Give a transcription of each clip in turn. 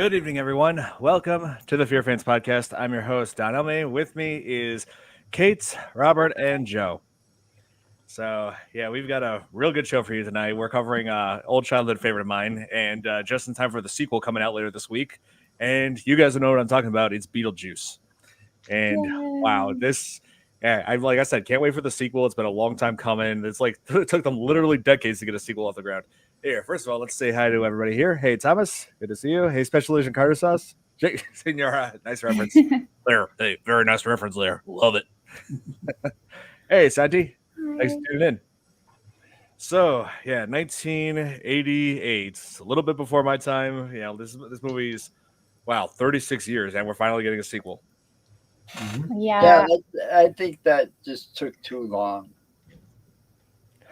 Good evening, everyone. Welcome to the FearFans podcast. I'm your host, Don Elme. With me is Kate, Robert, and Joe. So, yeah, we've got a real good show for you tonight. We're covering old childhood favorite of mine, and just in time for the sequel coming out later this week. And you guys know what I'm talking about. It's Beetlejuice. And wow, like I said, can't wait for the sequel. It's been a long time coming. It's like it took them literally decades to get a sequel off the ground. Here, first of all, let's say hi to everybody here. Hey, Thomas, good to see you. Hey, Special Agent Carter Sauce. Senora, nice reference. There, hey, very nice reference there. Love it. Hey, Santi, thanks for tuning in. So, yeah, 1988, a little bit before my time. Yeah, this movie's, 36 years, and we're finally getting a sequel. Yeah, I think that just took too long.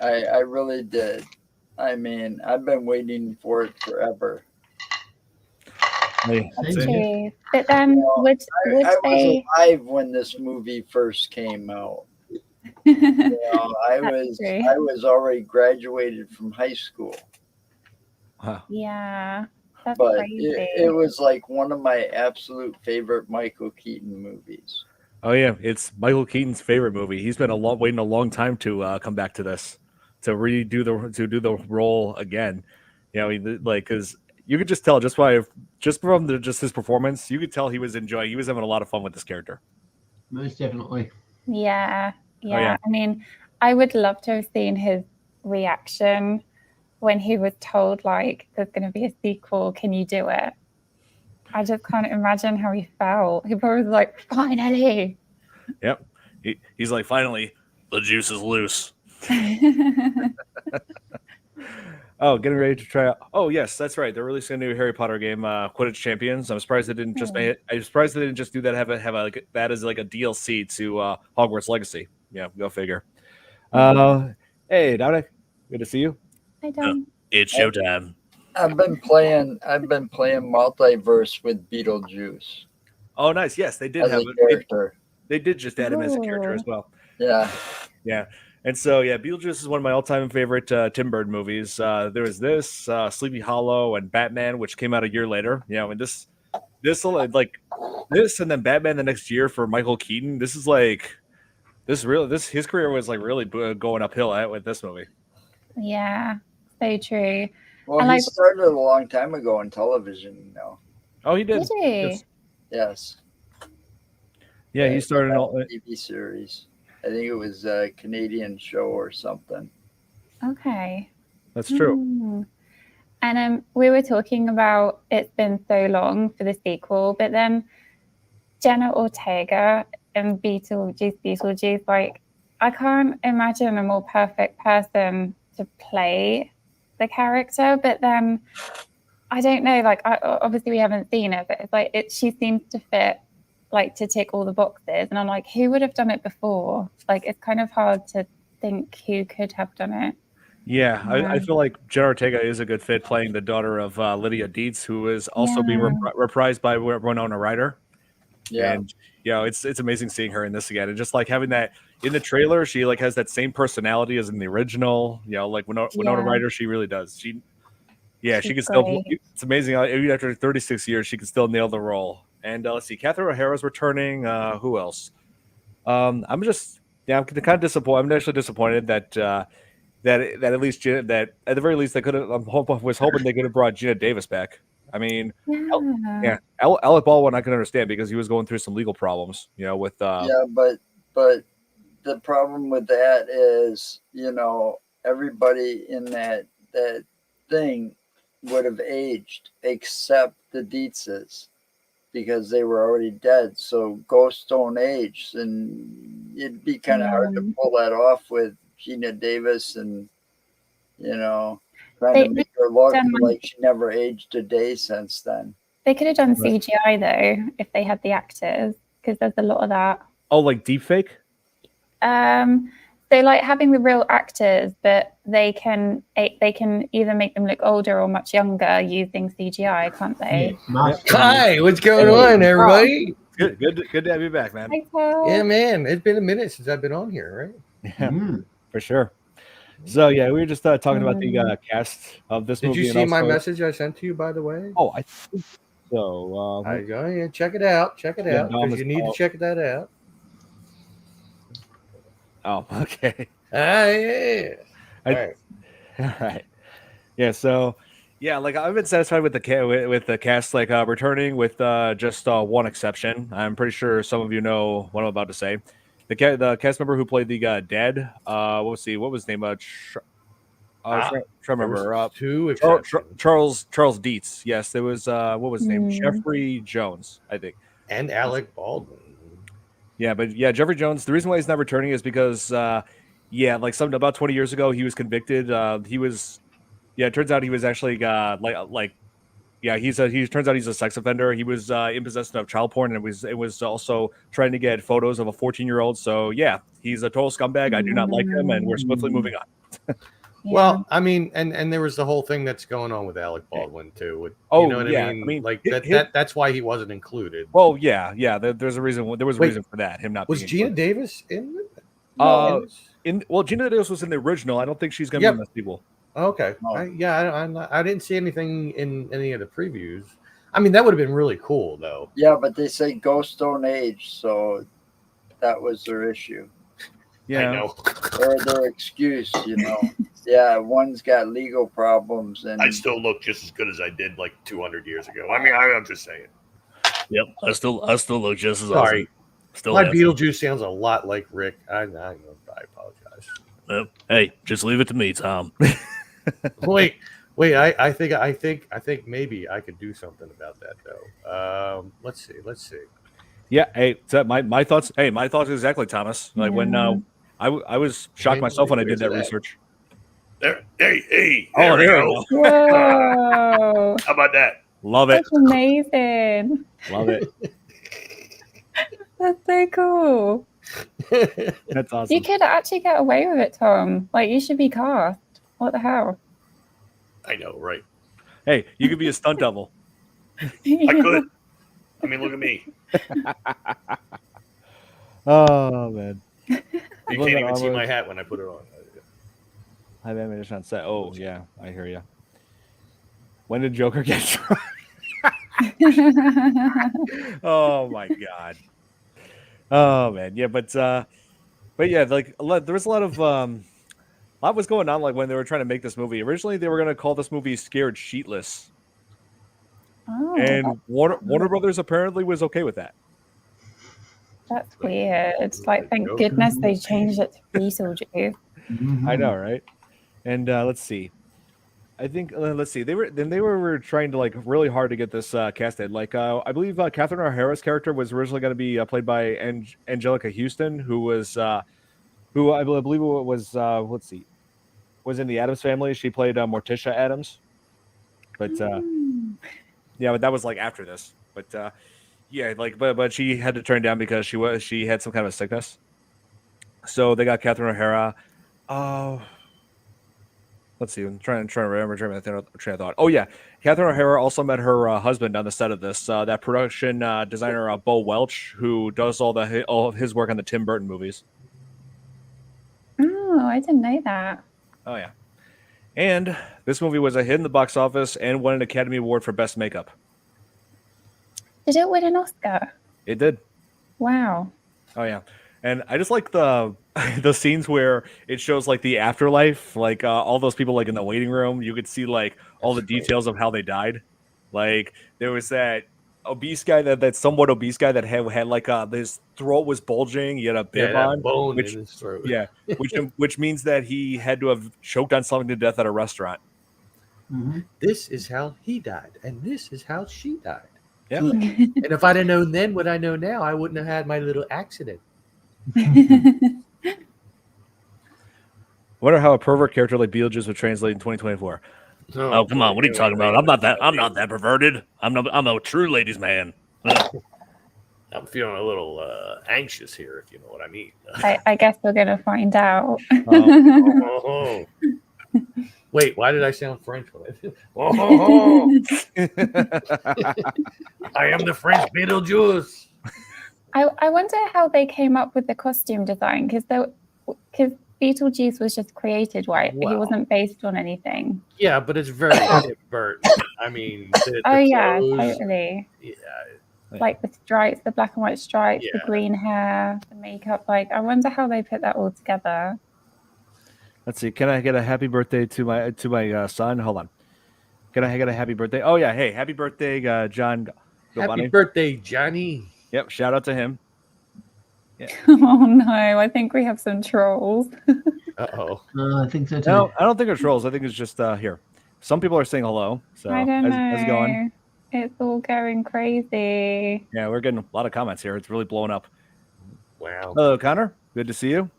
I really did. I mean, I've been waiting for it forever. That's true. But then would I they? was alive when this movie first came out. I was already graduated from high school. Wow. Yeah, that's But crazy. it was like one of my absolute favorite Michael Keaton movies. Oh yeah, it's Michael Keaton's favorite movie. He's been waiting a long time to come back to this, to do the role again. Because you could just tell just from his performance, you could tell he was having a lot of fun with this character. Most definitely. Yeah. yeah. I mean, I would love to have seen his reaction when he was told, like, there's going to be a sequel. Can you do it? I just can't imagine how he felt. He probably was like, finally. Yep. He's like, finally, the juice is loose. Oh, getting ready to try out. Oh, yes, that's right. They're releasing a new Harry Potter game, Quidditch Champions. I'm surprised they didn't just I'm surprised they didn't just do that. Have that as like a DLC to Hogwarts Legacy. Yeah, go figure. Hey, Dominic, good to see you. Hi, Dom. It's showtime. I've been playing Multiverse with Beetlejuice. Oh, nice. Yes, they did as have a character. They did just add him as a character as well. Yeah. Yeah. And so, yeah, Beetlejuice is one of my all-time favorite Tim Burton movies. There was this, Sleepy Hollow, and Batman, which came out a year later. And this, and then Batman the next year for Michael Keaton. This is like, his career was like really going uphill with this movie. Yeah, so true. Well, he started a long time ago on television, Oh, he did? Did he? Yes. Yeah, he started a TV series. I think it was a Canadian show or something. Okay. That's true. And we were talking about it's been so long for the sequel, but then Jenna Ortega and Beetlejuice, like, I can't imagine a more perfect person to play the character, but then I don't know, like, obviously we haven't seen it, but it's like she seems to fit, like, to tick all the boxes, and I'm like, who would have done it before? Like, it's kind of hard to think who could have done it. Yeah, I feel like Jenna Ortega is a good fit playing the daughter of Lydia Dietz, who is also being reprised by Winona Ryder. Yeah. And it's amazing seeing her in this again, and just like having that in the trailer, she like has that same personality as in the original. Like Winona Ryder, she really does. She can still. It's amazing. Even after 36 years, she can still nail the role. And let's see, Catherine O'Hara's returning. Who else? I'm kind of disappointed. I'm actually disappointed that at least that at the very least they could have. Was hoping they could have brought Gina Davis back. I mean, Alec Baldwin I can understand because he was going through some legal problems. With but the problem with that is everybody in that thing would have aged except the Dietzes, because they were already dead. So ghosts don't age, and it'd be kind of hard to pull that off with Gina Davis and trying to make her look like she never aged a day since then. They could have done CGI though if they had the actors, because there's a lot of that. Oh, like deepfake? So like having the real actors, but they can either make them look older or much younger using CGI, can't they? Hi, what's going on, everybody? Good to have you back, man. Yeah, man, it's been a minute since I've been on here, right? Yeah, for sure. So yeah, we were just talking about the cast of this movie. Did you see my message I sent to you, by the way? Oh, So yeah, check it out. Check it Yeah, out Dom because is you need to called- check that out. oh, okay. Yeah. I- All right. All right. Yeah. So, yeah, like I've been satisfied with with the cast, like returning with just one exception. I'm pretty sure some of you know what I'm about to say. The cast member who played the dad. What was his name? Try to There was remember. two exceptions. Charles Dietz. Yes, there was. What was his name? Hmm. Jeffrey Jones, I think. And Alec Baldwin. Yeah, but yeah, Jeffrey Jones. The reason why he's not returning is because, like something about 20 years ago, he was convicted. He was, yeah. It turns out he was actually yeah. He turns out he's a sex offender. He was in possession of child porn, and it was also trying to get photos of a 14-year-old. So yeah, he's a total scumbag. I do not like him, and we're swiftly moving on. Yeah. Well, I mean, and there was the whole thing that's going on with Alec Baldwin too. With, Oh, you know what yeah. I mean? I mean, Like hit- that's why he wasn't included. Well, yeah. There's a reason. There was a Wait, reason for that. Him not Was being Gina included. Davis in it? Uh, Gina Davis was in the original. I don't think she's gonna be in the sequel. Okay. No. I didn't see anything in any of the previews. I mean, that would have been really cool, though. Yeah, but they say ghosts don't age, so that was their issue Yeah. I know. or their excuse. Yeah, one's got legal problems, and I still look just as good as I did like 200 years ago. I mean, I'm just saying. Yep, I still look just as Sorry. awesome. Still My handsome. Beetlejuice sounds a lot like Rick. I apologize. Yep. Hey, just leave it to me, Tom. Wait. I think maybe I could do something about that though. Let's see. Yeah. Hey, so my thoughts. Hey, my thoughts exactly, Thomas. Like when Yeah. I was shocked myself when I did that Where's it at? research. There, hey, Oh, we there go. we go. Whoa. How about that? Love it. That's amazing. Love it. That's so cool. That's awesome. You could actually get away with it, Tom. Like, you should be cast. What the hell? I know, right? Hey, you could be a stunt double. I could. I mean, look at me. Oh man. You Look can't at even see armor. my hat when I put it on. High ammunition on set. Oh yeah, I hear you. When did Joker get struck? Oh my god. Oh man, yeah, but yeah, like there was a lot was going on like when they were trying to make this movie. Originally, they were going to call this movie "Scared Sheetless," Oh, and Warner Brothers apparently was okay with that. that's weird. It's like, thank goodness they changed it to Beetlejuice. I know, right? And let's see. I think let's see. They were trying to like really hard to get this casted. Like I believe Catherine O'Hara's character was originally going to be played by Angelica Houston, who was who I believe was let's see, was in the Addams Family. She played Morticia Addams, but yeah, but that was like after this. But yeah, like but she had to turn down because she had some kind of a sickness. So they got Catherine O'Hara. Let's see. I'm trying to remember train of thought. Oh yeah, Catherine O'Hara also met her husband on the set of this. That production designer Bo Welch, who does all of his work on the Tim Burton movies. Oh, I didn't know that. Oh yeah, and this movie was a hit in the box office and won an Academy Award for Best Makeup. Did it win an Oscar? It did. Wow. Oh yeah, and I just like the scenes where it shows like the afterlife, like all those people like in the waiting room. You could see like all the details of how they died. Like there was that obese guy that somewhat obese guy that had like his throat was bulging. He had a bib on, bone which in his throat. yeah, which means that he had to have choked on something to death at a restaurant. This is how he died, and this is how she died. Yeah. And if I'd have known then what I know now, I wouldn't have had my little accident. Wonder how a pervert character like Beetlejuice would translate in 2024. Oh, come on, what are you talking about? I'm not that perverted. I'm a true ladies' man. I'm feeling a little anxious here, if you know what I mean. I guess we're going to find out. Oh, Wait, why did I sound French? oh, I am the French Beetlejuice. I wonder how they came up with the costume design, because Beetlejuice was just created, right? He Wow. wasn't based on anything. Yeah, but it's very Tim Burton. I mean, Oh yeah, clothes, totally. yeah, Like the stripes, the black and white stripes, the Yeah. green hair, the makeup. Like, I wonder how they put that all together. Let's see. Can I get a happy birthday to my son? Hold on. Can I get a happy birthday? Oh yeah. Hey, happy birthday, John Happy Gobani. birthday, Johnny. Yep. Shout out to him. Oh no, I think we have some trolls. Uh-oh. I think so too. No, I don't think it's trolls. I think it's just here. Some people are saying hello. So I don't how's it going? know. It's all going crazy. Yeah, we're getting a lot of comments here. It's really blowing up. Wow. Hello, Connor. Good to see you.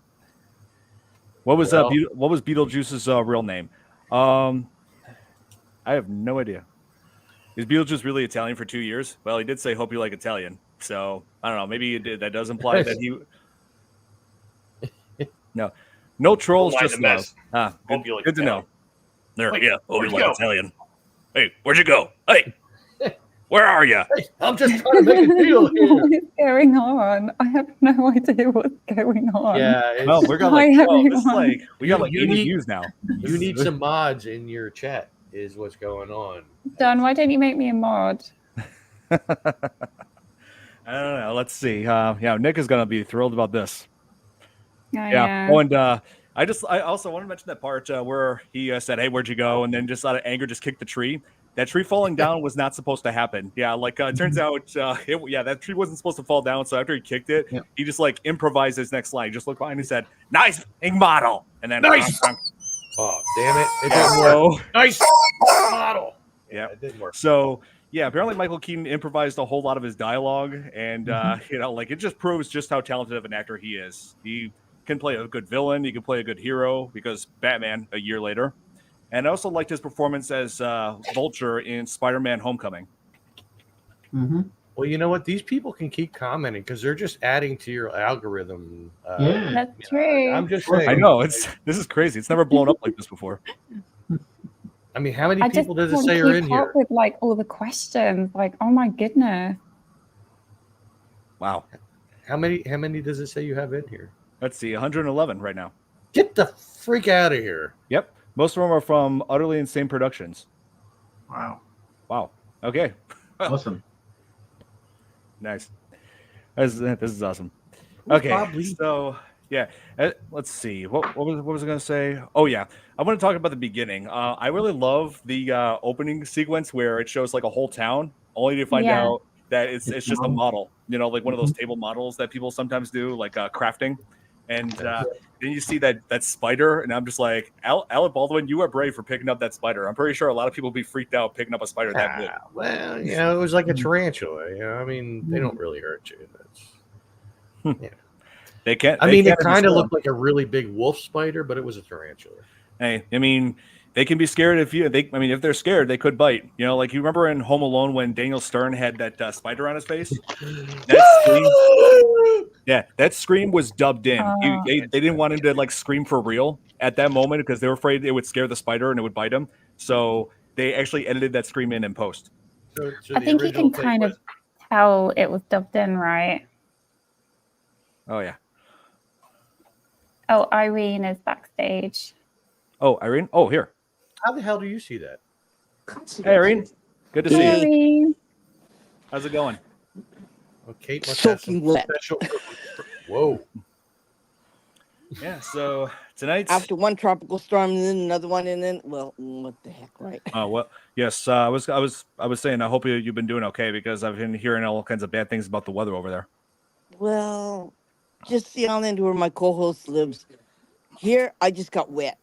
What was Well- what was Beetlejuice's real name? I have no idea. Is Beetlejuice really Italian for 2 years? Well, he did say "Hope you like Italian," so I don't know. Maybe it did. That does imply that he. No trolls, Don't mind just the love. mess. Ah, Hope you like good to know. There, Wait, yeah. Oh, where'd you you like go? Italian. Hey, where'd you go? Hey, where are you? Hey, I'm just trying to make a deal here. What is going on? I have no idea what's going on. Yeah, it's, Well, we're got Hi, like this is everyone. like we got like You 80 need- views now. you need some mods in your chat, is what's going on. Don, why don't you make me a mod? I don't know. Let's see. Yeah, Nick is gonna be thrilled about this. Oh, Yeah. Oh, and I also want to mention that part where he said, "Hey, where'd you go?" And then just out of anger, just kicked the tree. That tree falling down was not supposed to happen. Yeah, like it turns out, that tree wasn't supposed to fall down. So after he kicked it, Yep. he just like improvised his next line. He just looked behind and said, "Nice model," and then Nice! Oh, damn it. It Yeah, didn't work. so, Nice model. Yeah. It didn't work. so yeah, apparently Michael Keaton improvised a whole lot of his dialogue, and like it just proves just how talented of an actor he is. He can play a good villain. He can play a good hero because Batman a year later. And I also liked his performance as Vulture in Spider-Man: Homecoming. Mm-hmm. Well, you know what? These people can keep commenting because they're just adding to your algorithm. Yeah. That's true. I'm just saying. I know this is crazy. It's never blown up like this before. I mean, how many I just people does it can't say are in keep here? up with like all the questions. Like, oh my goodness. Wow. How many does it say you have in here? Let's see, 111 right now. Get the freak out of here. Yep. Most of them are from Utterly Insane Productions. Wow. Wow. Okay. Awesome. Nice. This is awesome. Okay. Bob Lee? So yeah, let's see. What was I going to say? Oh yeah, I want to talk about the beginning. I really love the opening sequence where it shows like a whole town, only to find Yeah. out that it's just a model. You know, like one of those table models that people sometimes do, like crafting. And then you see that spider, and I'm just like, Alec Baldwin, you are brave for picking up that spider. I'm pretty sure a lot of people would be freaked out picking up a spider that big. Well, you know, it was like a tarantula. You know, I mean, they don't really hurt you. That's, They can't. I they mean, it can't kind of understand. looked like a really big wolf spider, but it was a tarantula. Hey, I mean, they can be scared if they're scared, they could bite. You know, like you remember in Home Alone when Daniel Stern had that spider on his face. That scream was dubbed in. They didn't want him to like scream for real at that moment because they were afraid it would scare the spider and it would bite him. So they actually edited that scream in post. So I the think you original can take kind was- of tell it was dubbed in, right? Oh yeah. Oh, Irene is backstage. Oh, Irene. Oh, here. How the hell do you see that? Hey, Irene. Good to see you. Irene. How's it going? Oh, Kate must have some Soaking wet. special. Whoa. Yeah. So tonight's. After one tropical storm and then another one and then what the heck, right? Oh well, yes. I was saying I hope you've been doing okay because I've been hearing all kinds of bad things about the weather over there. Well, just the island where my co-host lives. Here I just got wet.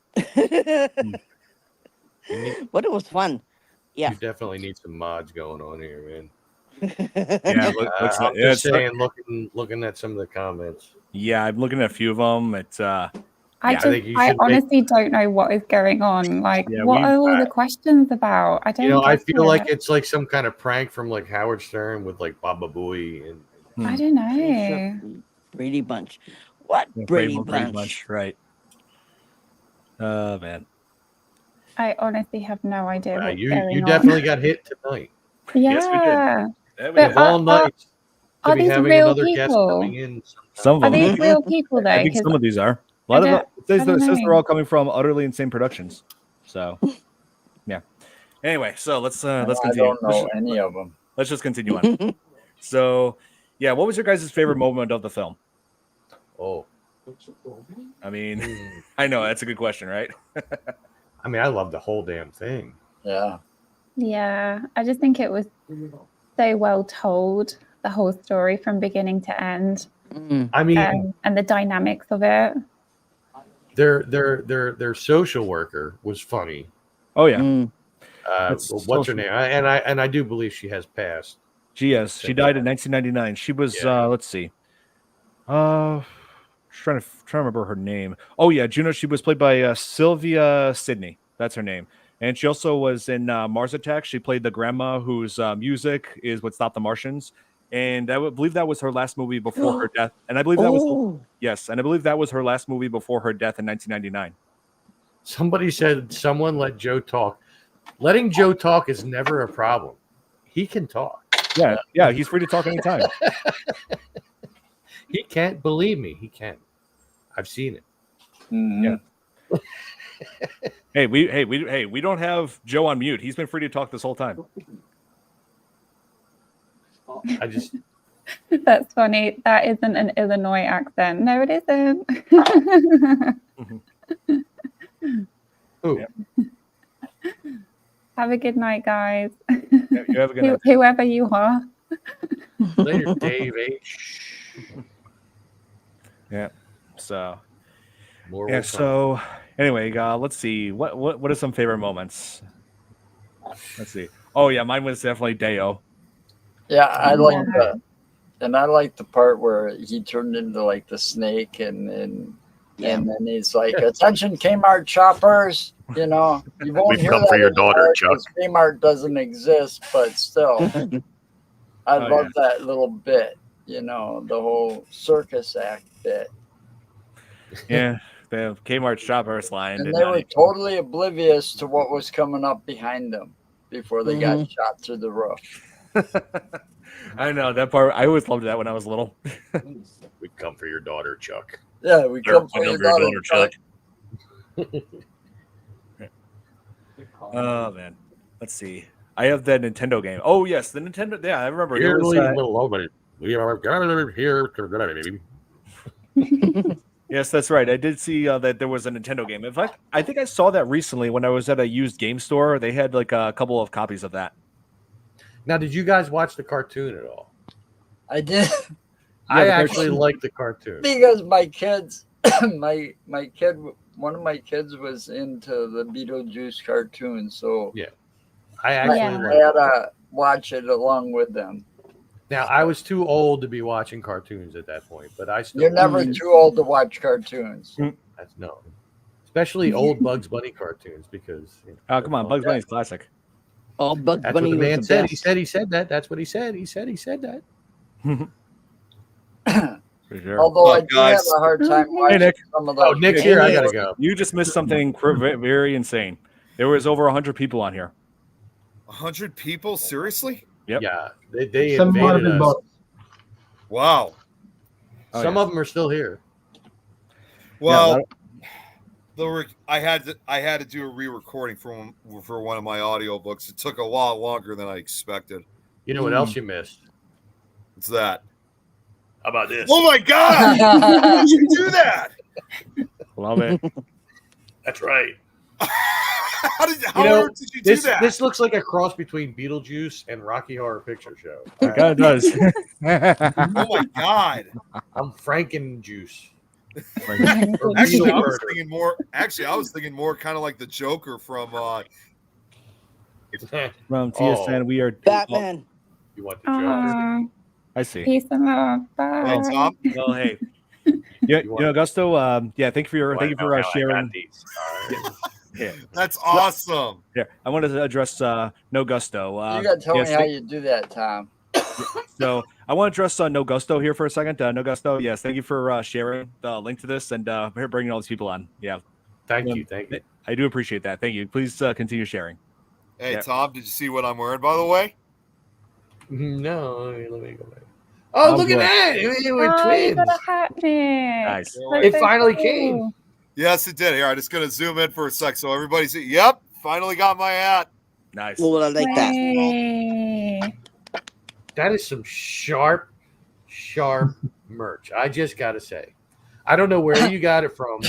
But it was fun. Yeah. You definitely need some mods going on here, man. Yeah. I'm just saying, looking at some of the comments. Yeah, I'm looking at a few of them. It's I think you I should make- honestly don't know what is going on. Like, Yeah, what we- are all the questions about? I don't. You know, I get feel it. like it's like some kind of prank from like Howard Stern with like Baba Booey and I don't know. Brady Bunch. What Brady Bunch? right? Oh man. I honestly have no idea what's you going on. definitely got hit tonight. Yeah. Yes, we did. But Of all nights to are be these having real another guest people? coming in. Some of Are them. these real people though? I think 'Cause some of these are. A lot of I them. It don't says they're know. all coming from Utterly Insane Productions. So, yeah. Anyway, so let's I continue. don't know any of them. Let's just continue on. So, yeah, what was your guys' favorite moment of the film? Oh, I mean, I know that's a good question, right? I mean, I love the whole damn thing. Yeah. Yeah, I just think it was so well told, the whole story from beginning to end, I mean, and the dynamics of it. their social worker was funny. Oh yeah. What's her name? And I do believe she has passed. She died in 1999. She was let's see. Trying to remember her name. Oh yeah, Juno. She was played by Sylvia Sidney. That's her name. And she also was in Mars Attacks. She played the grandma whose music is what stopped the Martians. And I believe that was her last movie before her death. And I believe that was and I believe that was her last movie before her death in 1999. Somebody said someone let Joe talk. Letting Joe talk is never a problem. He can talk. Yeah, he's free to talk anytime. He can't believe me. He can. I've seen it. Mm-hmm. Yeah. Hey, we don't have Joe on mute. He's been free to talk this whole time. I just That's funny. That isn't an Illinois accent. No, it isn't. Ooh. Yeah. Have a good night, guys. Yeah, you have a good night. Whoever you are. Later, Dave H. Yeah. So More yeah. will come. So anyway, let's see. What are some favorite moments? Let's see. Oh yeah, mine was definitely Deo. Yeah, I like that. And I like the part where he turned into like the snake and then he's like, "Attention, Kmart shoppers! You know, you won't We've hear come that for your anymore daughter, Chuck." 'cause Kmart doesn't exist, but still, I Oh, love that little bit. You know, the whole circus act bit. Yeah, the Kmart shoppers line. And did they not were even- totally oblivious to what was coming up behind them before they got shot through the roof. I know that part. I always loved that when I was little. We've come for your daughter, Chuck. Yeah, we Sure, come for I'll your go for your daughter, daughter, Chuck. Oh man, let's see. I have the Nintendo game. Oh yes, the Nintendo. Yeah, I remember. There Here, was, little nobody. We are gathered here to yes, that's right. I did see that there was a Nintendo game. In fact, I think I saw that recently when I was at a used game store. They had like a couple of copies of that. Now, did you guys watch the cartoon at all? I did. I the actually cartoon. like the cartoon. Because my kids, one of my kids was into the Beetlejuice cartoon, so Yeah. I actually I like had it. to watch it along with them. Now, I was too old to be watching cartoons at that point, but I still. You're never too old to watch cartoons. That's no. Especially old Bugs Bunny cartoons because. Oh come on, Bugs Bunny's classic. Oh, Bugs That's Bunny what the man was said. the He best. said that. That's what he said. He said that. For sure. Although I Look, do have guys. a hard time watching Nick. some of Oh, those. Nick's Hey, here. I Nick, gotta go. You just missed something very insane. There was over 100 people on here. 100 people? Seriously? Yep. Yeah, they Some might have invaded been us. both. Wow. Oh, Some yeah. of them are still here. Well, I had to do a re-recording for one of my audiobooks. It took a lot longer than I expected. You know what else you missed? What's that? How about this? Oh my God! How did you do that? Love it. That's right. How did you do This that? this looks like a cross between Beetlejuice and Rocky Horror Picture Show. It kind of does. Oh my God! I'm Frankenjuice. Actually, I was Beetle thinking more. Actually, I was thinking more kind of like the Joker from. From TSN, we are Batman. You want the Joker? Aw, I see. peace and love. Bye. Hey, Tom. Well, hey, yeah, you know, Augusto. Yeah, thank you for sharing. Yeah, That's awesome. yeah. I wanted to address No Gusto. You gotta tell yes, me how you do that, Tom. So I want to address No Gusto here for a second. No Gusto, yes, thank you for sharing the link to this and bringing all these people on. Yeah, Thank you. I do appreciate that. Thank you. Please continue sharing. Hey, Yeah. Tom, did you see what I'm wearing, by the way? No, let me go back. Oh, look at that! We were Oh, you twins. got a hat, Nick. Nice. That's It so finally cool. came. Yes, it did. Here, I'm just going to zoom in for a sec so everybody see. Yep, finally got my hat. Nice. What would I like that? Yay. That is some sharp merch. I just got to say. I don't know where you got it from,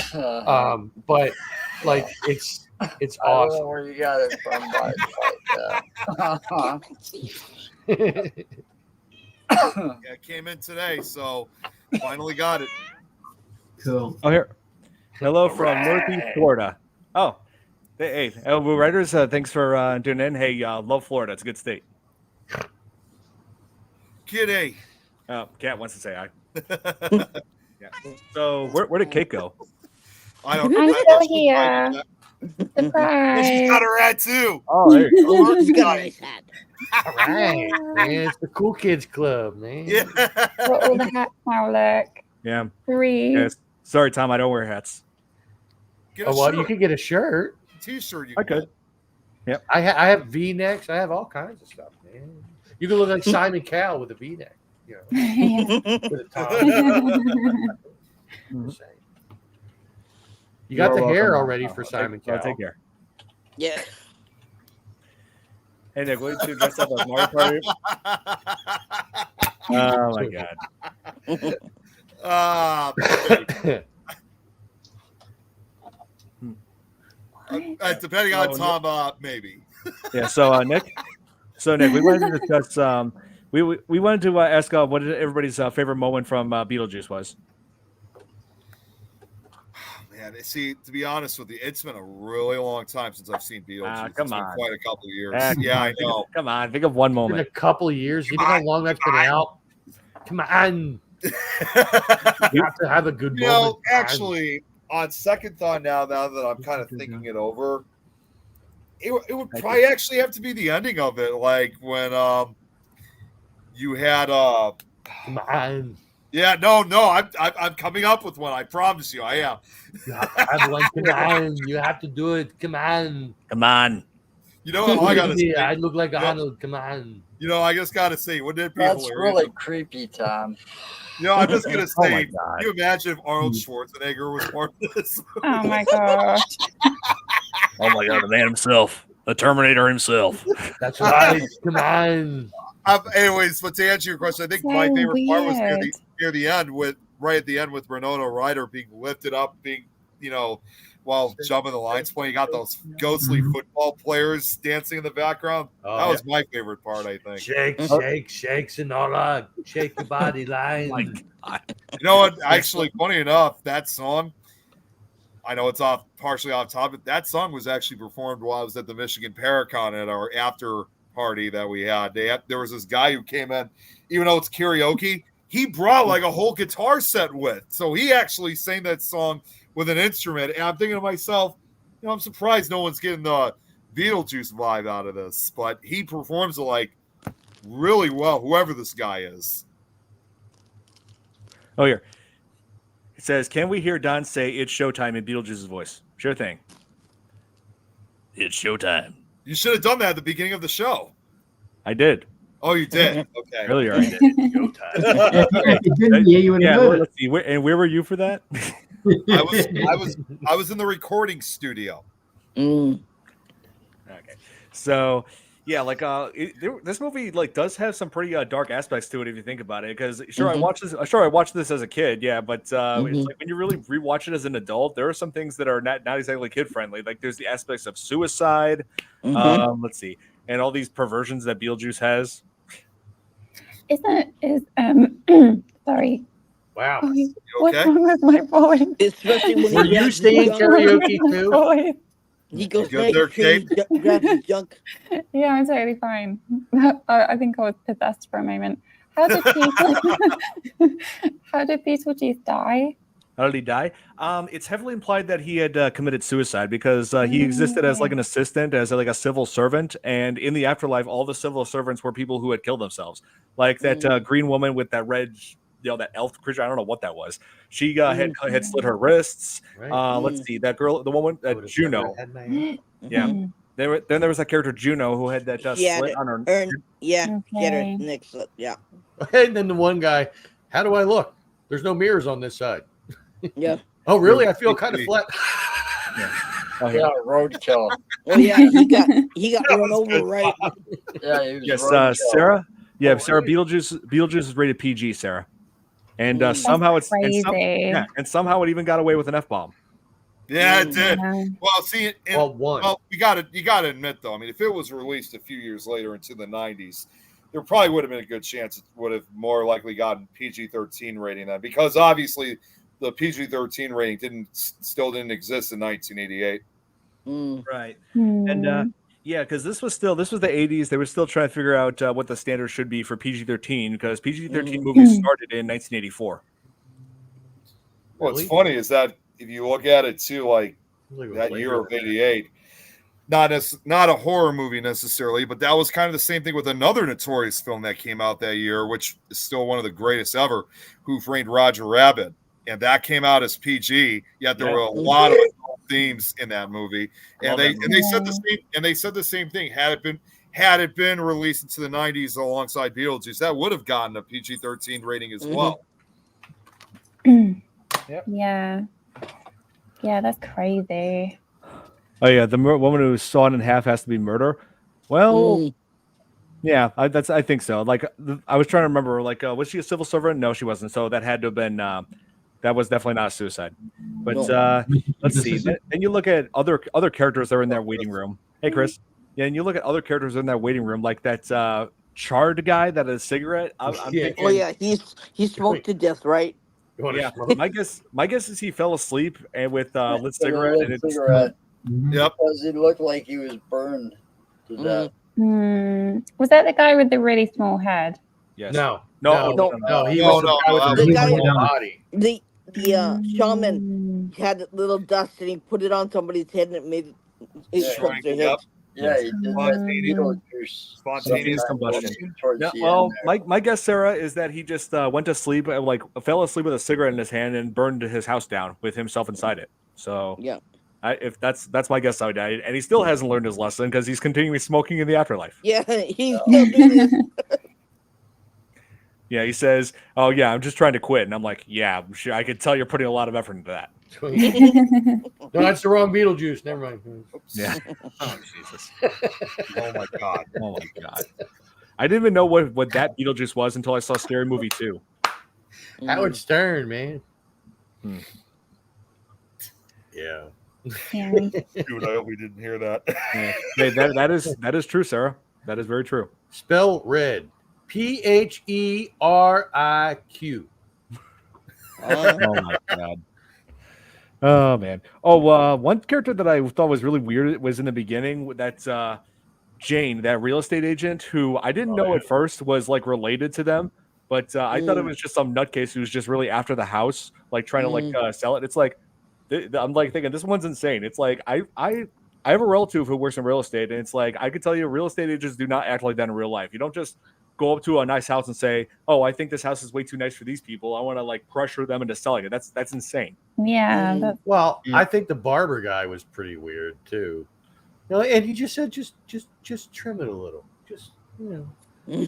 but like it's I don't know awesome. where you got it from, but Yeah, it came in today, so finally got it. Cool. Oh, here. Hello from Northeast Florida. Oh, hey, Elbow Riders, thanks for tuning in. Hey, love Florida. It's a good state. Kitty. Kat wants to say hi. Yeah. So where did Kate go? I don't I'm know. still here. Surprise. She's got her hat too. Oh, there you go. He's got a nice hat. All right, man. It's the cool kids club, man. Yeah. Got all the hats now, look. Yeah. 3. Yes. Sorry, Tom. I don't wear hats. Get a Oh, well, shirt. you could get a shirt. T-shirt. You I can could. get. I have V-necks. I have all kinds of stuff, man. You can look like Simon Cowell with a V-neck. You know, with a top. Just saying. You got the hair already for Simon Cowell. Take care. Yeah. Hey, Nick, what did you dress up as Mario Party? Oh, my God. Depending on Tom, maybe. Yeah, so, Nick, we wanted to discuss, we wanted to ask what everybody's favorite moment from Beetlejuice was. Man, see, to be honest with you, it's been a really long time since I've seen Beetlejuice. Come it's on. been quite a couple of years. Ah, Yeah, I know. Come on, think of one In moment. a couple of years. You know how long that's been out? Come on. You have to have a good You moment. know, actually, on second thought now that I'm kind of thinking it over, it would probably actually have to be the ending of it, like when you had Come on. yeah, no, I'm coming up with one. I promise you, I am. You have to have one. Come on. You have to do it. Come on. Come on. You know what I gotta say? I look like Arnold. Come on. You know, I just gotta say, wouldn't it be that's hilarious? really creepy, Tom. You know, I'm just gonna Oh, say, my can God. you imagine if Arnold Schwarzenegger was part of this? Oh my gosh. Oh my God, the man himself, the Terminator himself. That's right. Come on. Anyways, but to answer your question, I think my So favorite part was weird. near the end, with right at the end with Winona Ryder being lifted up, being while jumping the lines playing. You got those ghostly football players dancing in the background. Oh, That was my favorite part, I think. Shake, Sonora. Shake your body line. You know what? Actually, funny enough, that song, I know it's partially off topic. That song was actually performed while I was at the Michigan Paracon at our after party that we had. There was this guy who came in, even though it's karaoke, he brought like a whole guitar set with. So he actually sang that song with an instrument. And I'm thinking to myself, I'm surprised no one's getting the Beetlejuice vibe out of this, but he performs it like really well, whoever this guy is. Oh, here. It says, can we hear Don say it's showtime in Beetlejuice's voice? Sure thing. It's showtime. You should have done that at the beginning of the show. I did. Oh, you did? Okay. Earlier, I did. If you didn't, you would Yeah, have known it. let's see. And where were you for that? I was in the recording studio. Mm. Okay. So, yeah, like this movie like does have some pretty dark aspects to it if you think about it. Because I watched this as a kid, yeah, but it's like when you really rewatch it as an adult, there are some things that are not exactly kid friendly. Like there's the aspects of suicide. Let's see, and all these perversions that Beetlejuice has. Sorry. Wow. Oh, You what's okay? wrong with my voice? Especially when Were he you grabs singing his junk. karaoke too? Voice. He goes You good there, next to he grabs his junk. Yeah, I'm totally fine. I think I was possessed for a moment. How did Beetlejuice die? How did he die? It's heavily implied that he had committed suicide because he existed as like an assistant, as like a civil servant, and in the afterlife, all the civil servants were people who had killed themselves. Like that green woman with that red, that elf creature. I don't know what that was. She had slit her wrists. Right. Let's see, that girl, the woman, Juno. Yeah. Mm. Then there was that character Juno who had that slit on her. She had her Okay. neck slit. Yeah. And then the one guy, how do I look? There's no mirrors on this side. Yeah. Oh, really? I feel kind of flat. Oh, Yeah, roadkill. Oh yeah, he got run over, right? Yeah, he was Yes, roadkill. Sarah. Yeah, Sarah. Beetlejuice is rated PG, Sarah, and Mm. somehow it's crazy. and somehow it even got away with an F-bomb. Yeah, it did. Yeah. Well, see, one. well, you got to admit though. I mean, if it was released a few years later into the '90s, there probably would have been a good chance it would have more likely gotten PG-13 rating then, because obviously the PG-13 rating still didn't exist in 1988. Mm. Right. Hmm. And yeah, because this was the 80s. They were still trying to figure out what the standard should be for PG-13 because PG-13 movies started in 1984. What's funny is that if you look at it too, like Like that year of '88, not a horror movie necessarily, but that was kind of the same thing with another notorious film that came out that year, which is still one of the greatest ever, Who Framed Roger Rabbit, and that came out as PG. Yet there were a lot of adult themes in that movie, and they said the same thing. Had it been released into the '90s alongside Beetlejuice, that would have gotten a PG-13 rating as well. Yep. Yeah, that's crazy. Oh yeah, the woman who saw it in half has to be murder. Well, yeah, I think so. Like I was trying to remember, like was she a civil servant? No, she wasn't. So that had to have been that was definitely not a suicide. But let's see. Then you look at other characters that are in that waiting room. Hey, Chris. Yeah, and you look at other characters in that waiting room, like that charred guy that had a cigarette. I'm thinking, oh yeah, he smoked to death, right? Yeah, my guess is he fell asleep and with lit cigarette. Cigarette. Yep. Because he looked like he was burned to death. Was that the guy with the really small head? Yes. No. He was the guy with the body. The shaman had a little dust and he put it on somebody's head and it made it struck their head. Yeah, he did spontaneous combustion. Yeah, well, my guess, Sarah, is that he just went to sleep, like fell asleep with a cigarette in his hand and burned his house down with himself inside it. So yeah, if that's my guess, how he died, and he still hasn't learned his lesson because he's continuing smoking in the afterlife. Yeah, he's still doing this. Yeah, he says, "Oh yeah, I'm just trying to quit," and I'm like, "Yeah, I'm sure. I could tell you're putting a lot of effort into that." No, that's the wrong Beetlejuice. Never mind. Oops. Yeah. Oh Jesus. Oh my god. Oh my god. I didn't even know what that Beetlejuice was until I saw Scary Movie 2. Howard Stern, man. Yeah. Dude, I hope we didn't hear that. Yeah. Hey, that is true, Sarah. That is very true. Spell red. PHERIQ. Oh my god. Oh man. Oh, one character that I thought was really weird was in the beginning. That's Jane, that real estate agent, who I didn't know at first was like related to them, but I thought it was just some nutcase who was just really after the house, like trying to like sell it. It's like I'm like thinking this one's insane. It's like I have a relative who works in real estate, and it's like I could tell you, real estate agents do not act like that in real life. You don't just go up to a nice house and say, "Oh, I think this house is way too nice for these people. I want to like pressure them into selling it." That's insane. Yeah. Well, I think the barber guy was pretty weird too. You know, and he just said, just trim it a little. Just The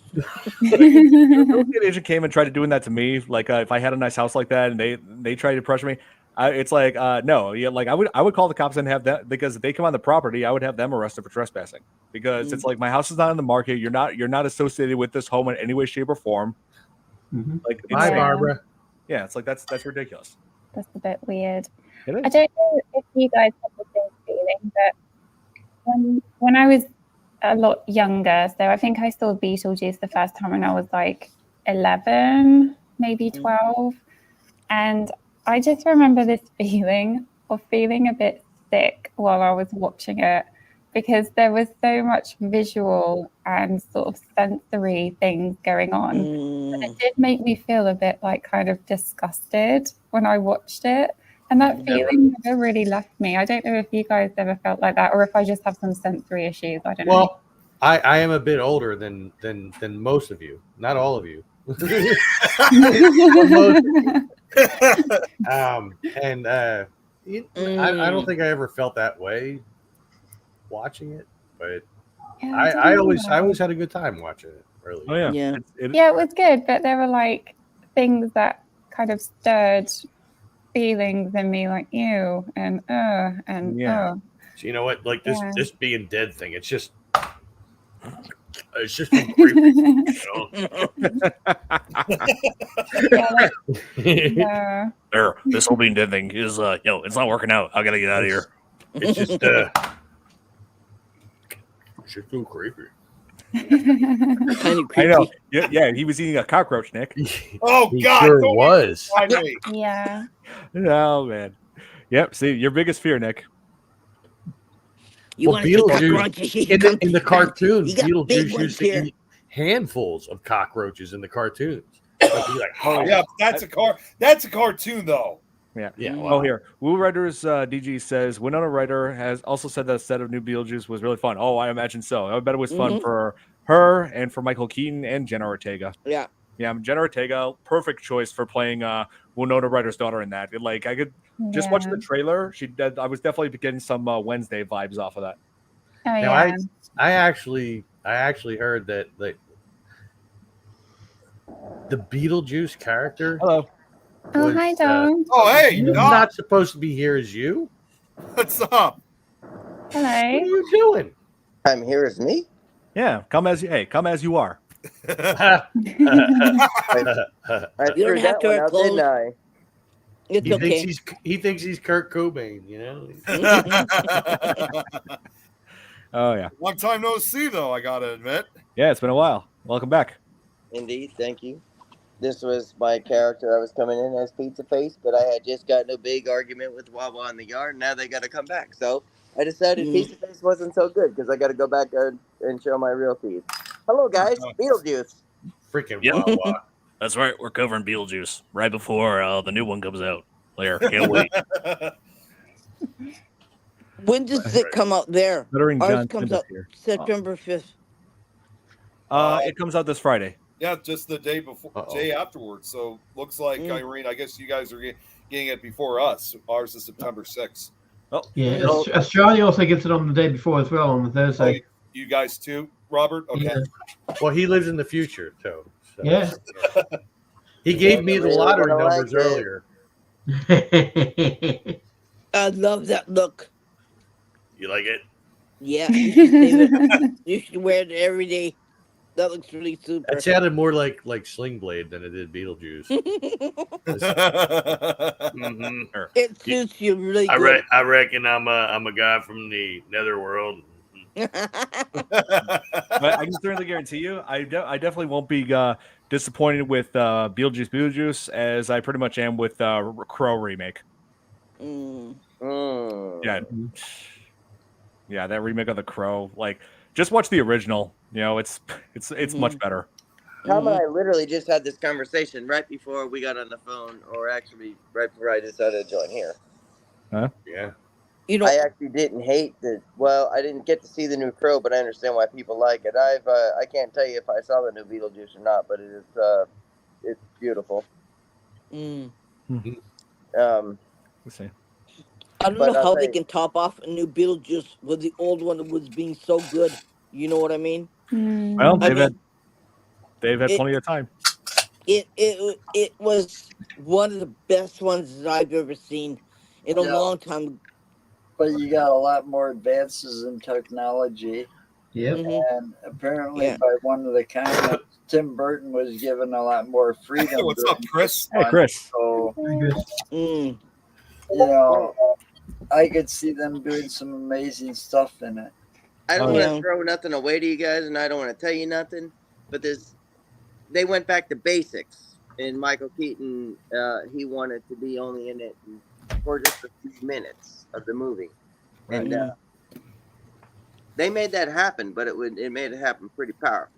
real estate agent came and tried doing that to me. Like if I had a nice house like that, and they tried to pressure me, it's like no, yeah, like I would call the cops and have that, because if they come on the property, I would have them arrested for trespassing, because it's like my house is not on the market. You're not associated with this home in any way, shape, or form. Like hi, Barbara. Yeah, it's like that's ridiculous. That's a bit weird. It is. I don't know if you guys have the same feeling, but when I was a lot younger, so I think I saw Beetlejuice the first time when I was like 11, maybe 12, and I just remember this feeling of feeling a bit sick while I was watching it, because there was so much visual and sort of sensory things going on. And it did make me feel a bit like kind of disgusted when I watched it. And that feeling never really left me. I don't know if you guys ever felt like that, or if I just have some sensory issues. I don't know. Well, I am a bit older than most of you. Not all of you. I don't think I ever felt that way watching it, but Yeah, I always had a good time watching it. Really. Oh yeah, Yeah. Yeah, it was good, but there were like things that kind of stirred feelings in me, like ew and Yeah. You know what? Like this Yeah. this being dead thing. It's just creepy. You know? Yeah. There, this whole being dead thing is it's not working out. I gotta get out of here. It's just it's just so creepy. Kind of I creepy. know. Yeah, he was eating a cockroach, Nick. Oh He God! sure don't was. mind me. Yeah. Oh man. Yep. See, your biggest fear, Nick. You Well, want to eat Beetlejuice cockroaches? in the cartoon, You got big Beetlejuice ones used to here. eat handfuls of cockroaches in the cartoons. Like, he's like, oh Yeah, that's a cartoon though. Yeah. yeah. Oh, here. Woo Writers DG says Winona Ryder has also said that a set of new Beetlejuice was really fun. Oh, I imagine so. I bet it was fun for her and for Michael Keaton and Jenna Ortega. Yeah. Yeah, Jenna Ortega, perfect choice for playing Winona Ryder's daughter in that. I could just watching the trailer. I was definitely getting some Wednesday vibes off of that. Oh, Now yeah. I actually heard that the Beetlejuice character. Hello. Oh, hi, Dom. Oh, hey, He's Doc, not supposed to be here as you. what's up? What Hello. are you doing? I'm here as me. Yeah, come as you are. I You don't screwed have that to one wear up, clothes. didn't I? It's he okay. thinks he's Kurt Cobain. You know. Oh yeah. Long time no see, though. I gotta admit. Yeah, it's been a while. Welcome back. Indeed, thank you. This was my character. I was coming in as Pizza Face, but I had just gotten a big argument with Wawa in the yard. Now they got to come back. So I decided Pizza Face wasn't so good because I got to go back and show my real teeth. Hello, guys. Beetlejuice. Freaking Yep. Wawa. That's right. We're covering Beetlejuice right before the new one comes out. There, can't wait. When does it come out there? Stuttering Ours John comes Smith out here. September 5th. It comes out this Friday. Yeah, just the day before, day afterwards. So looks like Irene. I guess you guys are getting it before us. Ours is September 6th. Oh, Yeah, Australia also gets it on the day before as well, on the Thursday. You guys too, Robert? Okay. Yeah. Well, he lives in the future, too. So. Yeah. He gave me the Really lottery gonna like numbers it. earlier. I love that look. You like it? Yeah. You should, save it. You should wear it every day. That looks really super. It sounded more like Sling Blade than it did Beetlejuice. It suits you really good. I reckon I'm a guy from the netherworld. But I can certainly guarantee you, I definitely won't be disappointed with Beetlejuice as I pretty much am with Crow remake. Yeah, that remake of the Crow. Like, just watch the original. You know, it's much better. Tom and I literally just had this conversation right before we got on the phone, or actually right before I decided to join here. Huh? Yeah. You know, I actually didn't hate the. Well, I didn't get to see the new Crow, but I understand why people like it. I can't tell you if I saw the new Beetlejuice or not, but it's beautiful. Let's see. I don't know how they can top off a new Beetlejuice when the old one was being so good. You know what I mean? Well, they've had plenty of time. It was one of the best ones that I've ever seen in a long time. But you got a lot more advances in technology. Yep. And apparently by one of the comments, Tim Burton was given a lot more freedom. Hey, what's up, Chris? Hey, Chris. So, you know, I could see them doing some amazing stuff in it. I don't want to throw nothing away to you guys, and I don't want to tell you nothing, but they went back to basics. And Michael Keaton, he wanted to be only in it for just a few minutes of the movie, and they made that happen. But it made it happen pretty powerful.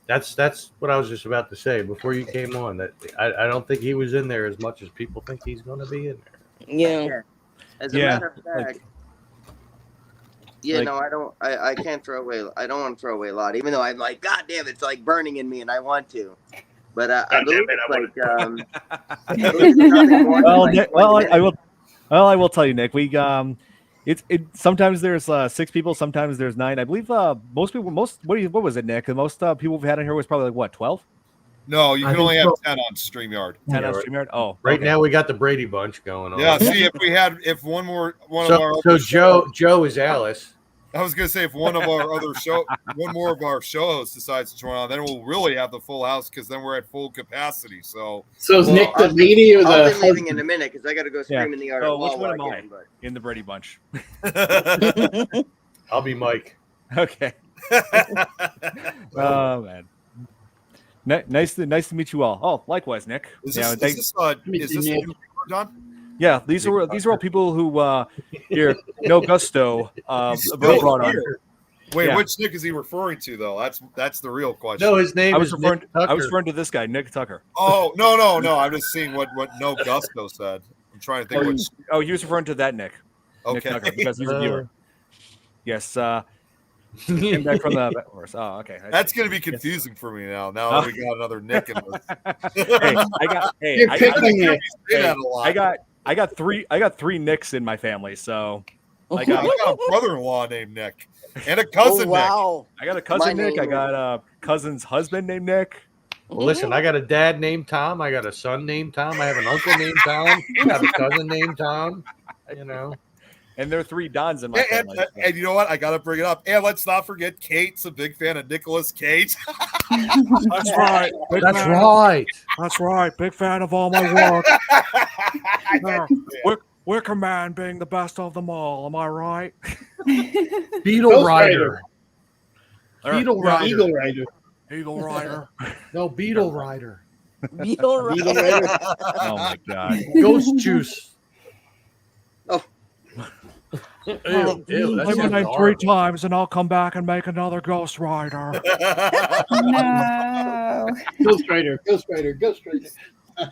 That's what I was just about to say before you came on. That I don't think he was in there as much as people think he's going to be in there. Yeah. As a matter of fact. I can't throw away. I don't want to throw away a lot, even though I'm like, God damn, it's like burning in me, and I want to. But I believe I will tell you, Nick. We sometimes there's 6 people, sometimes there's 9. I believe what was it, Nick? The most people we've had in here was probably like what, 12? No, you I can think only have so. 10 on StreamYard. 10 Yeah, on right. StreamYard? Oh, Right okay. now we got the Brady Bunch going on. Yeah, see, if one of our So other Joe is Alice. I was gonna say if one more of our show hosts decides to join on, then we'll really have the full house because then we're at full capacity. So is Nick the lady or I'll the be leaving in a minute because I got to go scream in the yard. So at which one am Wawa I again, but in the Brady Bunch? I'll be Mike. Okay. Oh man. Nice to meet you all. Oh, likewise, Nick. is Yeah, this done? yeah, these are all people who here no gusto brought on. Wait, Yeah. which Nick is he referring to though? That's the real question. No, his name I was is referring Nick Tucker. I was referring to this guy, Nick Tucker. Oh no! I'm just seeing what no gusto said. I'm trying to think. Oh, he was referring to that Nick. Nick Okay. Tucker, because he's a viewer. Yes. Came back from the horse. Oh, okay. That's going to be confusing for me now. Now that we got another Nick in this. I got three Nicks in my family, so I got a brother-in-law named Nick and a cousin Nick. I got a cousin Nick. I got a cousin's husband named Nick. Well, listen, I got a dad named Tom. I got a son named Tom. I have an uncle named Tom. I have a cousin named Tom. You know. And there are 3 Dons in my family. And you know what? I got to bring it up. And let's not forget Kate's a big fan of Nicolas Cage. That's right. That's right. Big fan of all my work. Wicker Man being the best of them all. Am I right? Beetle Rider. Eagle Rider. Eagle Rider. No, Beetle Rider. Beetle Rider. Oh my God. Ghost Juice. Oh. Eliminate 3 times and I'll come back and make another Ghost Rider. No. Ghost Rider.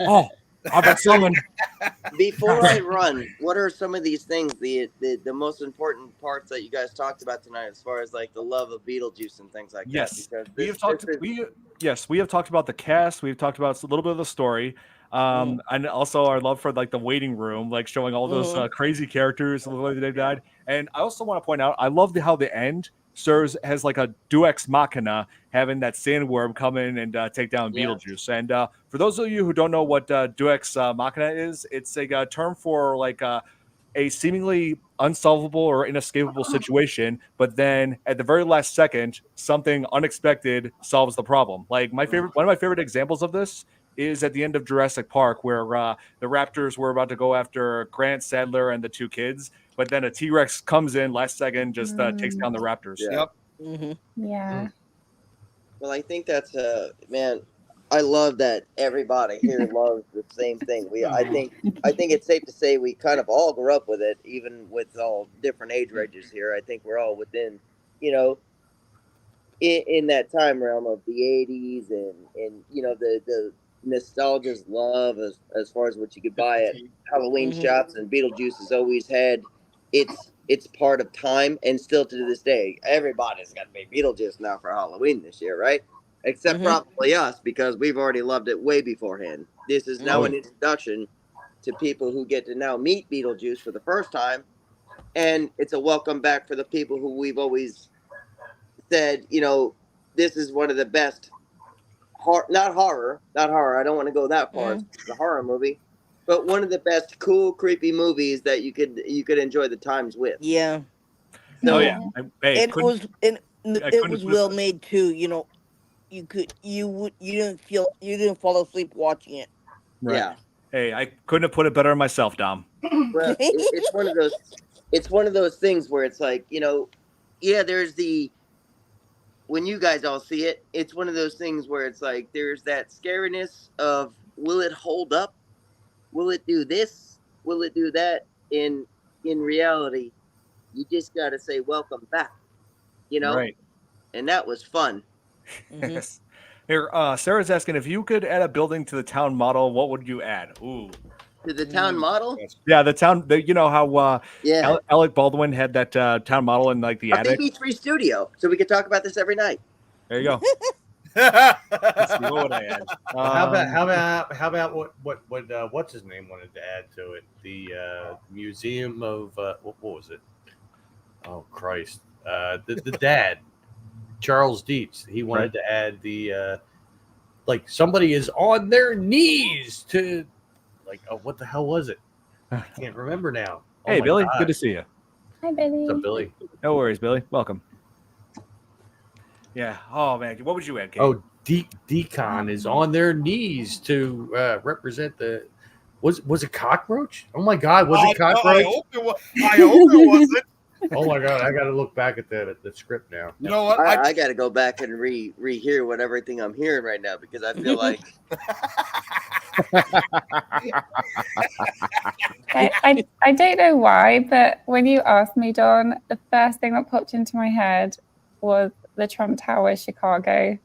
Oh, I've been summoned. before I run, what are some of these things, the most important parts that you guys talked about tonight, as far as like the love of Beetlejuice and things like Yes, that? we have talked about the cast. We've talked about a little bit of the story, and also our love for like the waiting room, like showing all those crazy characters and the way they died. And I also want to point out, I love how the end serves as like a Deus Machina, having that sandworm come in and take down Beetlejuice. And for those of you who don't know what Deus Machina is, it's a term for like a seemingly unsolvable or inescapable situation, but then at the very last second, something unexpected solves the problem. Like one of my favorite examples of this is at the end of Jurassic Park, where the Raptors were about to go after Grant, Sadler, and the 2 kids, but then a T-Rex comes in last second, just takes down the Raptors. Yeah. Yep. Yeah. Well, I think that's man. I love that everybody here loves the same thing. I think it's safe to say we kind of all grew up with it, even with all different age ranges here. I think we're all within, in that time realm of the 80s and the nostalgia's love as far as what you could buy at Halloween shops, and Beetlejuice has always had it's part of time, and still to this day, everybody's got to be Beetlejuice now for Halloween this year, right? Except probably us, because we've already loved it way beforehand. This is now an introduction to people who get to now meet Beetlejuice for the first time, and it's a welcome back for the people who we've always said, this is one of the best not horror. I don't want to go that far. It's a horror movie, but one of the best cool, creepy movies that you could enjoy the times with. Yeah. Oh yeah. It was well made too. You didn't fall asleep watching it. Right. Yeah. Hey, I couldn't have put it better myself, Dom. Well, it's one of those. It's one of those things where it's like, there's when you guys all see it, it's one of those things where it's like there's that scariness of, will it hold up? Will it do this? Will it do that? In reality, you just got to say welcome back, Right. And that was fun. Yes. Here, Sarah's asking, if you could add a building to the town model, what would you add? Ooh. To the town model? Yeah, the town. You know how Alec Baldwin had that town model in like the attic. Beach Studio, so we could talk about this every night. There you go. Let's see, what would I add? How about what what's his name wanted to add to it? The museum of what was it? Oh Christ! The dad, Charles Dietz. He wanted to add the like somebody is on their knees to, like, oh, what the hell was it? I can't remember now. Oh Hey, my Billy. God. Good to see you. Hi, Billy. What's up, Billy? No worries, Billy. Welcome. Yeah. Oh man, what would you add, Kate? Oh, Decon is on their knees to represent the. Was it cockroach? Oh my God, was it cockroach? I hope it wasn't. Oh my God, I got to look back at the script now. You know what? I got to go back and rehear what everything I'm hearing right now because I feel like I don't know why, but when you asked me, Don, the first thing that popped into my head was the Trump Tower, Chicago.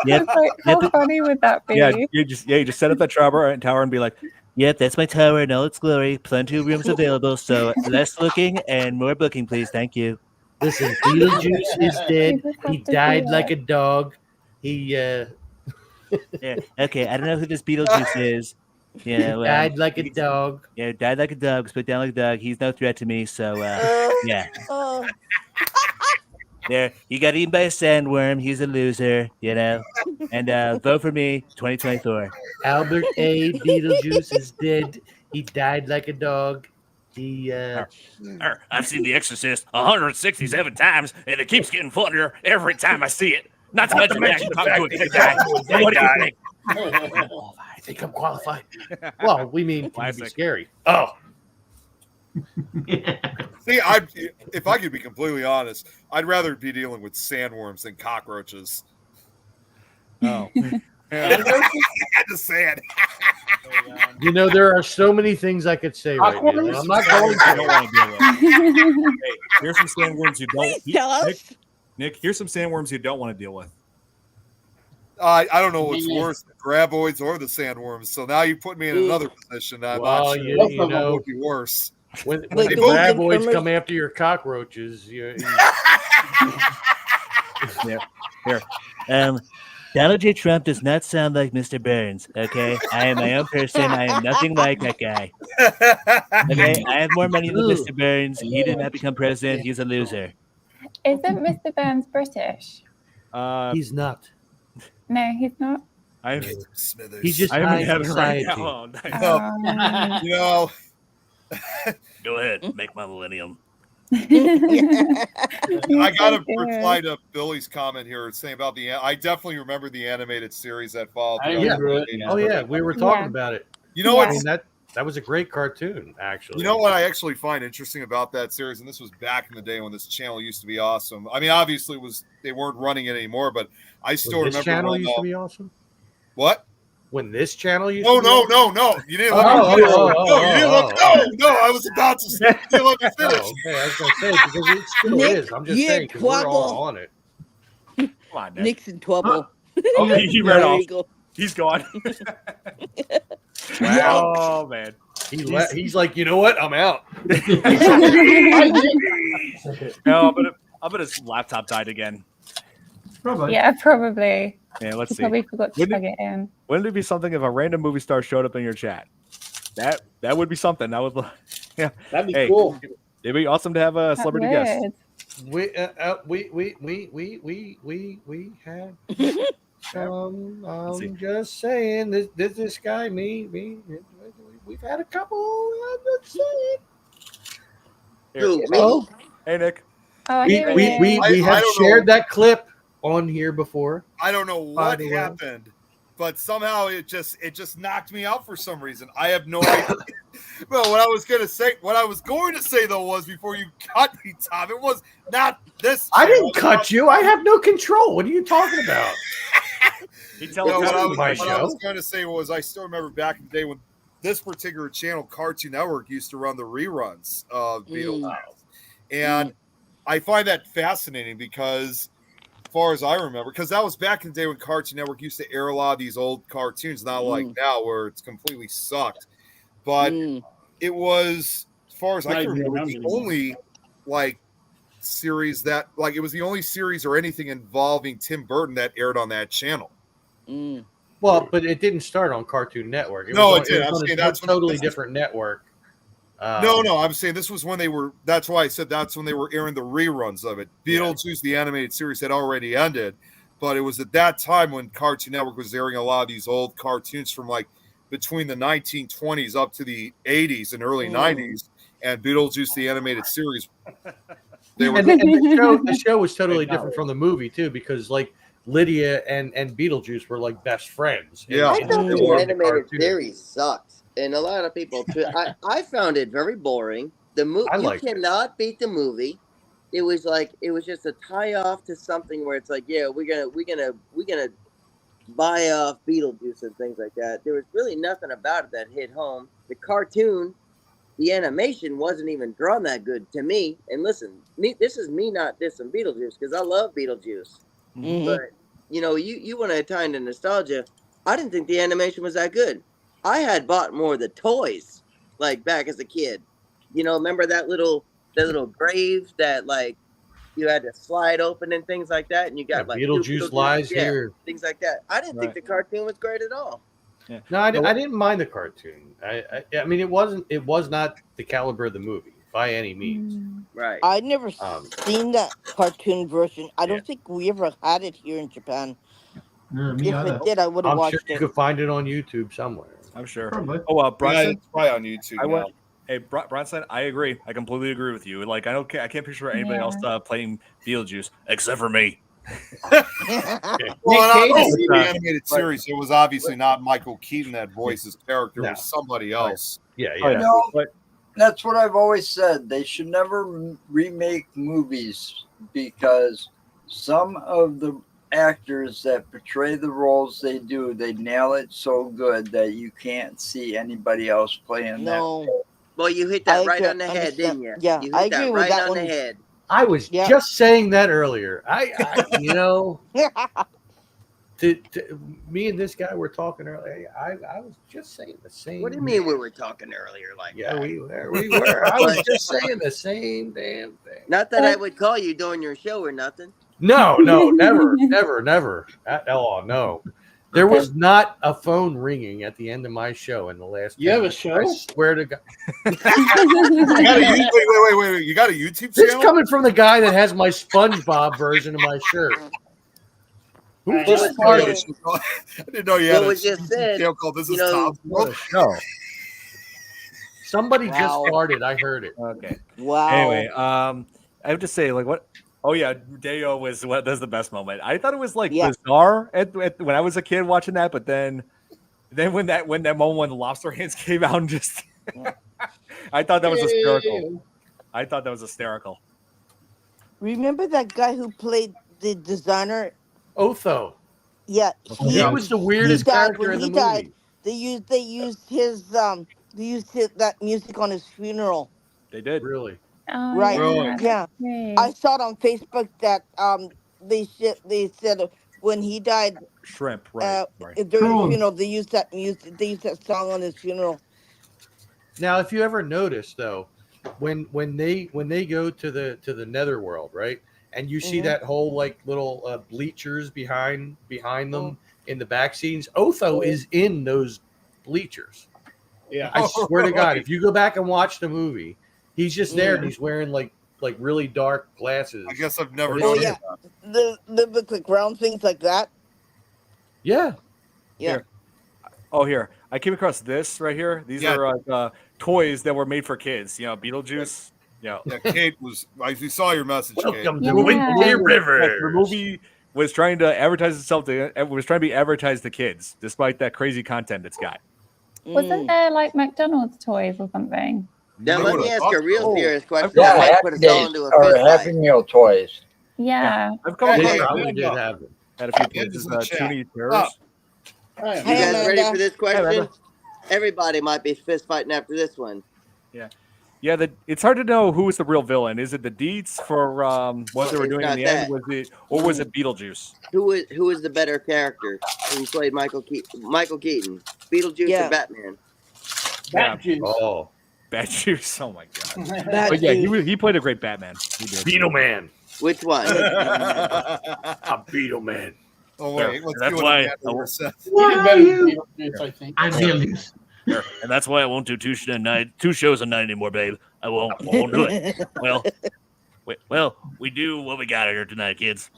Yep. Like, how funny would that be? Yeah, you just set up that tower and be like, Yep, that's my tower in all its glory. Plenty of rooms available, so less looking and more booking, please. Thank you. Listen, Beetlejuice is dead. You just have He to died do like it. a dog. He Yeah. Okay, I don't know who this Beetlejuice is. You know, died like a dog. Yeah, died like a dog, spit down like a dog. He's no threat to me, so yeah. There, he got eaten by a sandworm. He's a loser, you know. And vote for me, 2024. Albert A. Beetlejuice is dead. He died like a dog. He I've seen The Exorcist 167 times, and it keeps getting funnier every time I see it. Not to mention the fact I'm good guy. What do you think? I think I'm qualified. Well, we mean can be scary. Oh. See, if I could be completely honest, I'd rather be dealing with sandworms than cockroaches. oh. Just saying. You know, there are so many things I could say right now. I'm not going to. Hey, here's some sandworms you don't. Nick, here's some sandworms you don't want to deal with. I don't know what's worse, the graboids or the sandworms. So now you put me in another position. I'm not sure you know, would be worse. When the graboids come after your cockroaches, Yeah. Here. Donald J. Trump does not sound like Mr. Burns, okay? I am my own person. I am nothing like that guy. Okay? I have more money than Mr. Burns. He did not become president. He's a loser. Isn't Mr. Burns British? he's not. No, he's not. He's just I'm high in heaven society. right now. Oh, nice. You know, Go ahead, make my millennium. I gotta reply to Billy's comment here saying about I definitely remember the animated series that followed. Oh yeah, we were talking about it. You know what? I mean, that was a great cartoon, actually. You know what I actually find interesting about that series, and this was back in the day when this channel used to be awesome. I mean, obviously they weren't running it anymore, but I still remember this channel used to be awesome. What? When this channel used No, to be no. You didn't let me finish. No, I was about to say. You didn't let me finish. Okay, I was going to say, because it still Nick, is. I'm just saying, because we're all on it. Come on, Nick. Nick's in trouble. Oh, he ran off. Go. He's gone. Wow. Oh, man. He's like, you know what? I'm out. No, I bet his laptop died again. Probably. Yeah, probably. Yeah, let's He see. probably forgot to plug it in. Wouldn't it be something if a random movie star showed up in your chat? That would be something. That would, yeah. That'd be cool. It'd be awesome to have a celebrity guest. We had some. I'm just saying, this guy, me. We've had a couple. I'm just saying. Oh, Hey, Nick. Oh, We here it is. have don't shared know. that clip on here before. I don't know what the way. happened, but somehow it just knocked me out for some reason. I have no idea. Well, what I was going to say though was before you cut me, Tom, it was not this. I didn't cut you. I have no control. What are you talking about? What I was going to say was I still remember back in the day when this particular channel, Cartoon Network, used to run the reruns of Beetlejuice. And I find that fascinating because, as far as I remember, because that was back in the day when Cartoon Network used to air a lot of these old cartoons, not like now where it's completely sucked. But it was, as far as I can remember, the only series that it was the only series or anything involving Tim Burton that aired on that channel. Well, but it didn't start on Cartoon Network. It It did. was on a totally different network. No, I'm saying this was when they were. That's why I said that's when they were airing the reruns of it. Beetlejuice, the animated series, had already ended, but it was at that time when Cartoon Network was airing a lot of these old cartoons from like between the 1920s up to the 80s and early 90s, and Beetlejuice the animated series. They were And the show was totally different from the movie too, because like Lydia and Beetlejuice were like best friends. Yeah. I thought the animated series sucked, and a lot of people too. I found it very boring. The movie, you cannot beat the movie. It was just a tie off to something where it's like, yeah, we're gonna buy off Beetlejuice and things like that. There was really nothing about it that hit home. The cartoon, the animation wasn't even drawn that good to me. And listen, this is me not dissing Beetlejuice because I love Beetlejuice. Mm-hmm. But you want to tie into nostalgia. I didn't think the animation was that good. I had bought more of the toys like back as a kid. Remember that little grave that like you had to slide open and things like that, and you got like Beetlejuice lies here, things like that. I didn't think the cartoon was great at all. Yeah. No, I didn't mind the cartoon. I mean, it was not the caliber of the movie by any means. Right. I never seen that cartoon version. I don't think we ever had it here in Japan. If it did, I would have watched it. You could find it on YouTube somewhere. I'm sure. Probably. Bronson, it's probably on YouTube. Hey, Bronson, I agree. I completely agree with you. Like, I can't picture anybody else playing Beetlejuice except for me. Well, the animated series, it was obviously not Michael Keaton that voiced his character. It was somebody else. Yeah. But that's what I've always said. They should never remake movies because some of the actors that portray the roles they nail it so good that you can't see anybody else playing that role. Well, you hit that right on the head, didn't you? Yeah, you hit I agree that with right that on one. the head. I was just saying that earlier. Me and this guy were talking earlier. I was just saying the same. What do you mean we were talking earlier? Like, we were. I was just saying the same damn thing. Not that I would call you during your show or nothing. No, never. No. There was not a phone ringing at the end of my show in the last. You have a show? I swear to God. Wait. You got a YouTube This channel? coming from the guy that has my SpongeBob version of my shirt. Who just started? I didn't know you had a channel called This Is Tom's World. No. Somebody just started. I heard it. Okay. Wow. Anyway, I have to say, like, what? Oh yeah, Deo was that's the best moment. I thought it was like bizarre when I was a kid watching that, but then when that moment when the lobster hands came out and just, I thought that was hysterical. Remember that guy who played the designer? Otho. Yeah, he was the weirdest character in the movie. They used that music on his funeral. They did. Really? Oh, right. Yeah. I saw it on Facebook that they said when he died, shrimp, right. During his funeral, they used that music. They used that song on his funeral. Now, if you ever notice though, when they go to the netherworld, right, and you see that whole like little bleachers behind them in the back scenes, Otho is in those bleachers. Yeah, I swear to God, if you go back and watch the movie, he's just there and he's wearing like really dark glasses. I guess I've never noticed that. They look like round things like that. Yeah. Here. I came across this right here. These are toys that were made for kids. Beetlejuice. Yeah, Kate was. We saw your message. Welcome to Windy River. The movie was trying to advertise itself was trying to be advertised to kids, despite that crazy content it's got. Wasn't there like McDonald's toys or something? Now let me ask a real serious question. Yeah, Happy Meal toys. Yeah. I've come probably did have it. Had a few pieces of Toonie Terrors. You guys ready for this question? Everybody might be fist fighting after this one. Yeah. It's hard to know who was the real villain. Is it the Deets for what they were doing in the end? Was it Beetlejuice? Who is the better character? Who played Michael Keaton? Beetlejuice or Batman? Batjuice. Oh, Batjuice. Oh my God. But yeah, he played a great Batman. He did. Beetleman. Which one? A Beetleman. Oh wait, let's that's do why. I think. I'm Beetlejuice. And that's why I won't do two shows a night anymore, babe. I won't do it. Well, Well, we do what we got here tonight, kids.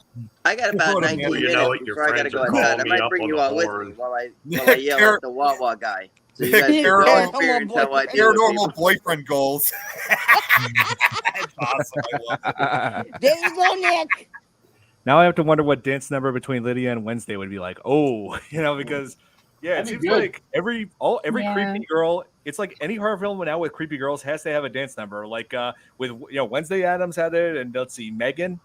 I got about 19 You minutes know it, your before I got to friends go are outside. I calling me might up bring on you the all with horn. me while I yell at the Wawa guy. So you guys can Paranormal- experience how I deal with Paranormal people. boyfriend goals. That's awesome. I love it. There you go, Nick. Now I have to wonder what dance number between Lydia and Wednesday would be like. Oh, because yeah, it That'd be seems good. like every Yeah. creepy girl. It's like any horror film now with creepy girls has to have a dance number. Like with Wednesday Addams had it, and let's see, Megan.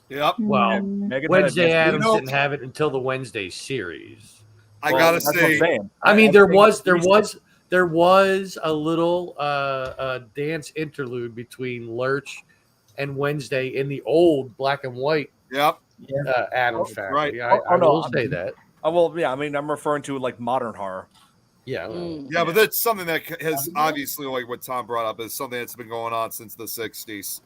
Yep. Well, Megan Wednesday had a dance Addams know- didn't have it until the Wednesday series. I Well, gotta that's what I'm say, saying. I mean, I'm there saying was a little dance interlude between Lurch and Wednesday in the old black and white yep. Addams Oh, family. right. I no, will say that. Oh well, yeah. I mean, I'm referring to like modern horror. Yeah. Yeah, but that's something that has obviously, like what Tom brought up, is something that's been going on since the 60s.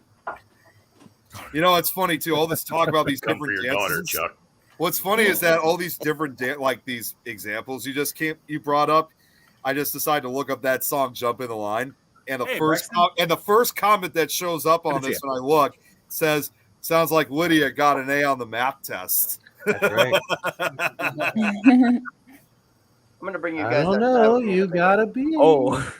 It's funny too. All this talk about these Come for different your daughter, dances. Chuck. What's funny is that all these different like these examples you brought up, I just decided to look up that song "Jump in the Line," and the first comment that shows up on this when I look says, "Sounds like Lydia got an A on the math test." That's right. I'm gonna bring you I guys. don't outside know. with me in a You minute. gotta be. Oh,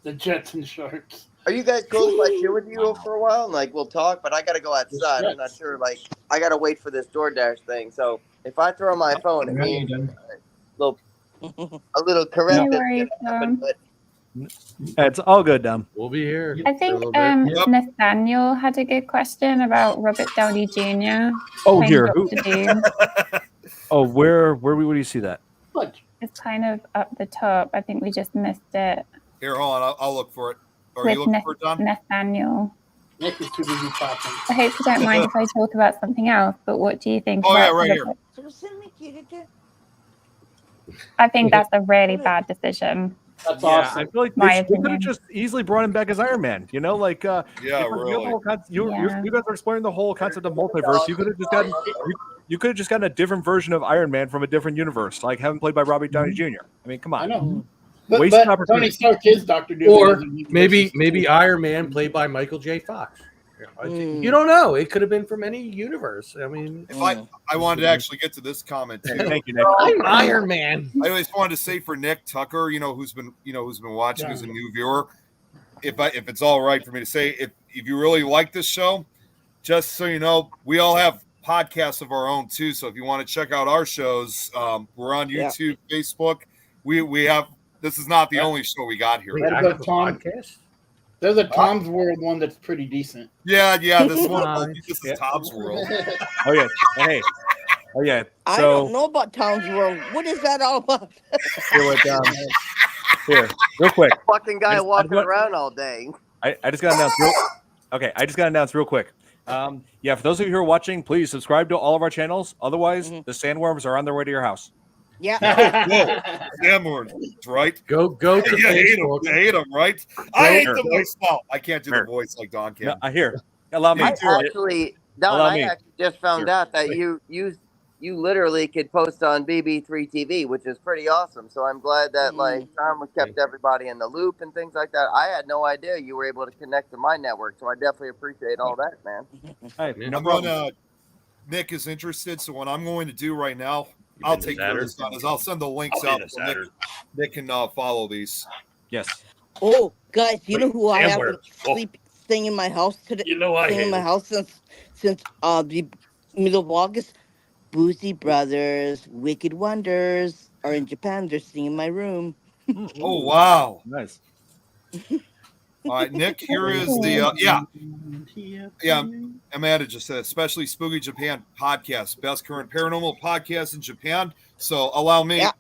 The Jets and Sharks. Are you guys cool if I chill with you for a while? Like we'll talk, but I gotta go outside. I'm not sure. Like I gotta wait for this DoorDash thing. So if I throw my phone, it means a little corrective. No worries, happened, but it's all good, Dom. We'll be here. I think for a little bit. Nathaniel had a good question about Robert Downey Jr. Oh, playing here. Dr. Doom. Oh, where would you see that? Look, It's kind of up the top. I think we just missed it Here, hold on. I'll look for it. Are you with looking for it, Don? Nathaniel. Nick is too busy talking. I hope you don't mind if I talk about something else, but what do you think? Oh, yeah, about right here. Robert? I think that's a really bad decision. That's Yeah, awesome. I feel like My they could opinion. have just easily brought him back as Iron Man. Yeah, you got the really. whole you Yeah. guys are exploring the whole concept of multiverse. You could have just gotten you could have just gotten a different version of Iron Man from a different universe, like have him played by Robert Downey Jr. I mean, come I on. know. But, Wasted Tony opportunity. Stark is Dr. Doom. Or He doesn't need to maybe go maybe Iron Man played by Michael J. Fox. You don't know. It could have been from any universe. I mean, If I wanted to actually get to this comment too. Thank you, Nick. I'm Iron Man. I always wanted to say for Nick Tucker, who's been watching as a new viewer, if it's all right for me to say, if you really like this show, just so you know, we all have podcasts of our own too. So if you want to check out our shows, we're on YouTube, Facebook. We have. This is not the only show we got here. What about Tom? There's a Tom's World one that's pretty decent. Yeah. This one. This is Tom's World. Oh yeah. Hey. Oh yeah. I So don't know about Tom's World. What is that all about? here, real quick. fucking guy walking want- around all day. I just got to announce I just got to announce real quick. For those of you who are watching, please subscribe to all of our channels. Otherwise, the sandworms are on their way to your house. Yeah. Sandworms, right? Go to You hate Facebook. them. You hate them, right? I hate the voice. No, I can't do the voice like Don can. No, I hear. Allow me. I actually just found Here. out that you literally could post on BB3 TV, which is pretty awesome. So I'm glad that Tom kept everybody in the loop and things like that. I had no idea you were able to connect to my network, so I definitely appreciate all that, man. Hey, no I'm problem. gonna. Nick is interested, so what I'm going to do right now, I'll take care of this. Is I'll send the links out so Nick can follow these. Yes. Oh, guys, you know who I have Sandworm. sleep staying in my house today? You know I staying in hate my it. house since the middle of August. Boozy Brothers, Wicked Wonders are in Japan. They're staying in my room. Oh wow, nice. All right, Nick. Here is the Amanda just said, especially Spooky Japan podcast, best current paranormal podcast in Japan. So allow me. Yeah.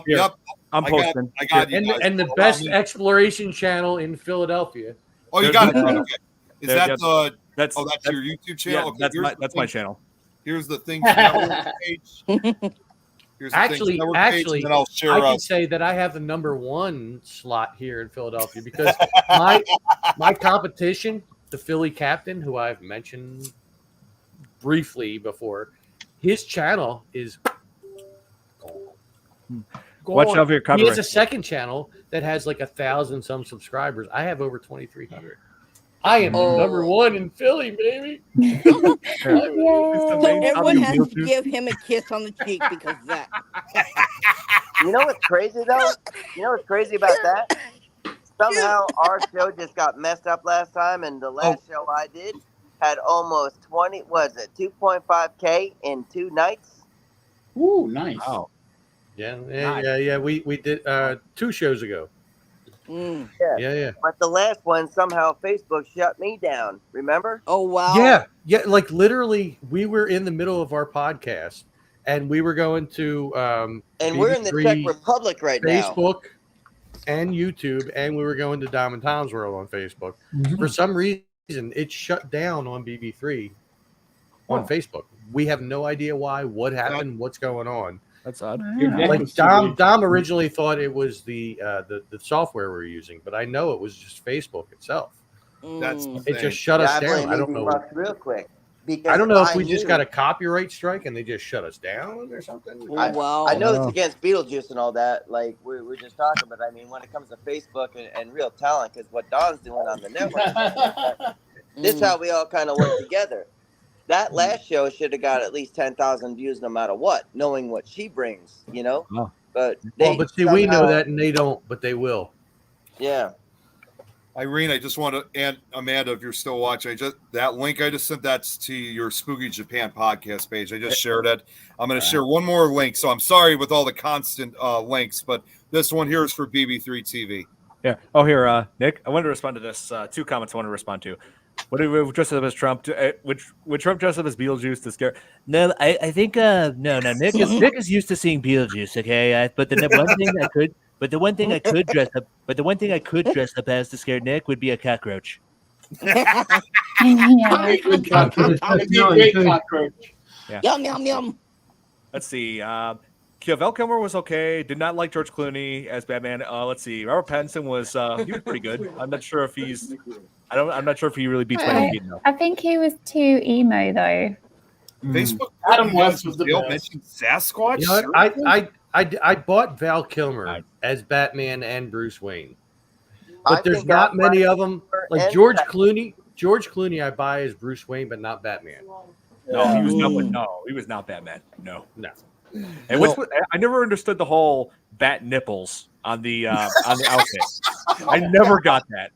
Yep. I'm posting. I got you And, guys. and the Allow best me. exploration channel in Philadelphia. Oh, you got it. There's- Okay. Is that the? That's That's your YouTube channel. Yeah, Okay, that's my channel. Here's the Things Network page. Here's the Actually, Things Network page, and then I'll share. I can say that I have the #1 slot here in Philadelphia because my competition, the Philly Captain, who I've mentioned briefly before, his channel is. Watch out for your He copyright. has a second channel that has like 1,000 some subscribers. I have over 2,300. I am the number one in Philly, baby. So everyone has to give him a kiss on the cheek because of that. You know what's crazy though? You know what's crazy about that? Somehow our show just got messed up last time, and the last show I did had almost 2.5K in 2 nights. Ooh, nice. Wow. Yeah. We did 2 shows ago. Yeah. But the last one, somehow Facebook shut me down. Remember? Oh, wow. Yeah. Like literally, we were in the middle of our podcast, and we were going to and we're in the Czech Republic right now. Facebook and YouTube, and we were going to Diamond Tom's World on Facebook. For some reason, it shut down on BB3 on Facebook. We have no idea why, what happened, what's going on. That's odd. Like Dom originally thought it was the software we were using, but I know it was just Facebook itself. It just shut us down. I don't know. Real quick. I don't know if we just got a copyright strike and they just shut us down or something. I know it's against Beetlejuice and all that. Like we're just talking, but I mean, when it comes to Facebook and real talent, because what Don's doing on the network, this is how we all kind of work together. That last show should have got at least 10,000 views, no matter what, knowing what she brings, you know. But see, we know that, and they don't, but they will. Yeah. Irene, I just want to, and Amanda, if you're still watching, that link I just sent that to your Spooky Japan podcast page. I just shared it. I'm going to share one more link. So I'm sorry with all the constant links, but this one here is for BB3 TV. Yeah. Oh, here, Nick. I wanted to respond to this. 2 comments I want to respond to. What do we dress up as Trump? Would Trump dress up as Beetlejuice to scare? No, I think no. Nick is used to seeing Beetlejuice. Okay, but the one thing I could dress up as to scare Nick would be a cockroach. Yeah. Yum, yum, yum. Let's see. Val Kilmer was okay. Did not like George Clooney as Batman. Let's see. Robert Pattinson was he was pretty good. I'm not sure if he's. I'm not sure if he really beats Michael Keaton though. I think he was too emo though. Facebook. Adam West was the best. Mentioned Sasquatch. You know what? I bought Val Kilmer as Batman and Bruce Wayne, but there's not many of them. Like George Clooney. George Clooney, I buy as Bruce Wayne, but not Batman. No, he was not. No, he was not Batman. No. And I never understood the whole bat nipples on the outfit. I never got that.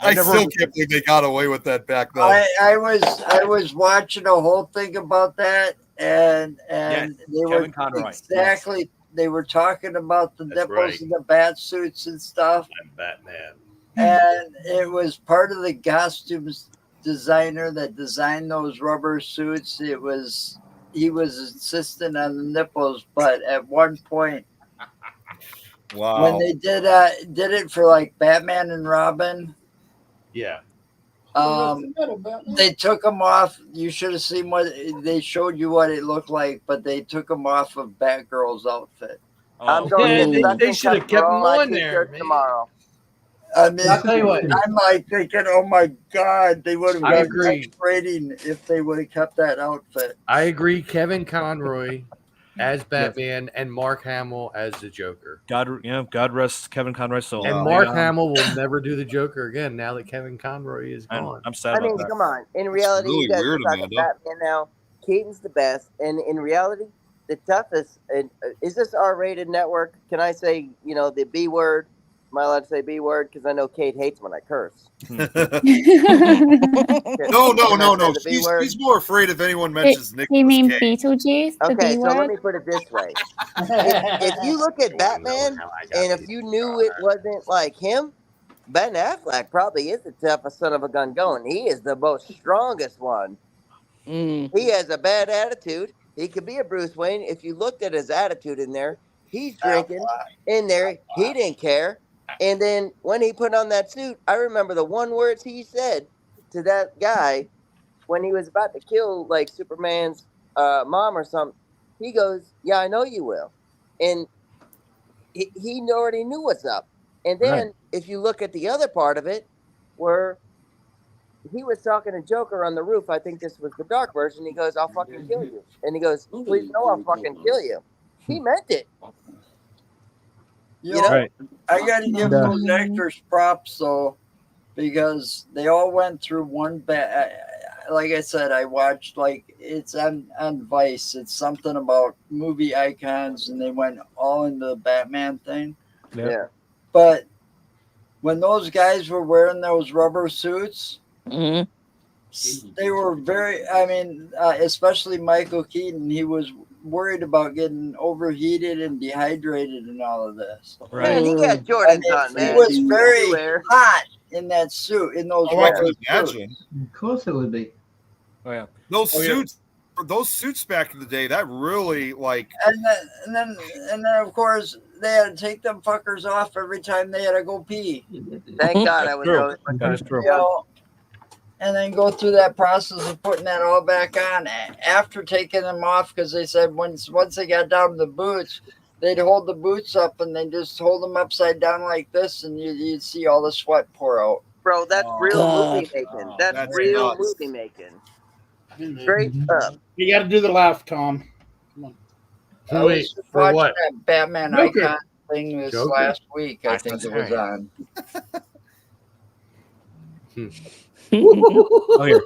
I still can't believe they got away with that back then. I was watching a whole thing about that, and they were exactly they were talking about the nipples and the bat suits and stuff. I'm Batman, and it was part of the costumes designer that designed those rubber suits. He was insistent on the nipples, but at one point. Wow. When they did it for like Batman and Robin. Yeah. They took them off. You should have seen what they showed you what it looked like, but they took them off of Batgirl's outfit. I'm going they should have kept them on there tomorrow. I mean, I'll tell you what. I'm like thinking, oh my God, they would have I got agree. X rating if they would have kept that outfit. I agree. Kevin Conroy as Batman and Mark Hamill as the Joker. God rest Kevin Conroy's soul. And Mark Hamill will never do the Joker again now that Kevin Conroy is gone. I'm sad about that. Come on. In reality, really you guys weird, are talking Amanda. Batman now. Keaton's the best, and in reality, the toughest. Is this R-rated network? Can I say the B word? Am I allowed to say B word? Because I know Kate hates when I curse. No. He's more afraid if anyone mentions Nick. You mean Beetlejuice? Okay, so let me put it this way: if you look at Batman, and if you knew it wasn't like him, Ben Affleck probably is the toughest son of a gun going. He is the most strongest one. He has a bad attitude. He could be a Bruce Wayne. If you looked at his attitude in there, he's drinking in there. He didn't care. And then when he put on that suit, I remember the one words he said to that guy when he was about to kill like Superman's mom or something. He goes, "Yeah, I know you will," and he already knew what's up. And then if you look at the other part of it, where he was talking to Joker on the roof, I think this was the dark version. He goes, "I'll fucking kill you," and he goes, "Please no, I'll fucking kill you." He meant it. You know, I got to give those actors props though, because they all went through one like I said, I watched it's on Vice. It's something about movie icons, and they went all into the Batman thing. Yeah. But when those guys were wearing those rubber suits, they were very. I mean, especially Michael Keaton. He was worried about getting overheated and dehydrated and all of this. Right. Man, he got Jordans on, man. He was very hot in that suit, in those. Oh, I can imagine. Of course, it would be. Oh yeah, those suits back in the day. That really And then of course they had to take them fuckers off every time they had to go pee. Thank God I was. That is true. You know, and then go through that process of putting that all back on after taking them off, because they said once they got down to the boots, they'd hold the boots up and they just hold them upside down like this, and you'd see all the sweat pour out. Bro, that's real movie making. That's real movie making. Straight up. You got to do the laugh, Tom. Come on. I was watching that Batman icon thing this Joker. last week. I think it was on. Oh, here.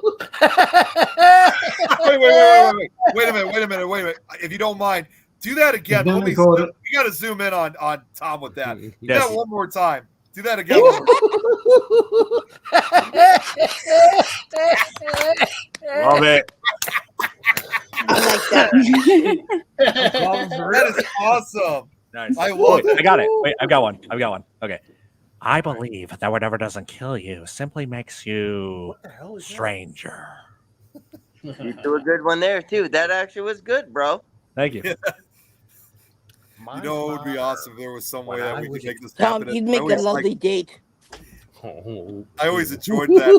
Wait a minute. If you don't mind, do that again. We got to zoom in on Tom with that. Do that one more time. Do that again. Love it. I like that. That is awesome. Nice. I love it. I got it. Wait, I've got one. Okay. I believe that whatever doesn't kill you simply makes you stranger. You threw a good one there too. That actually was good, bro. Thank you. You know, it would be awesome if there was some way that we could make this Tom, happen. you'd make a lovely date. I always enjoyed that.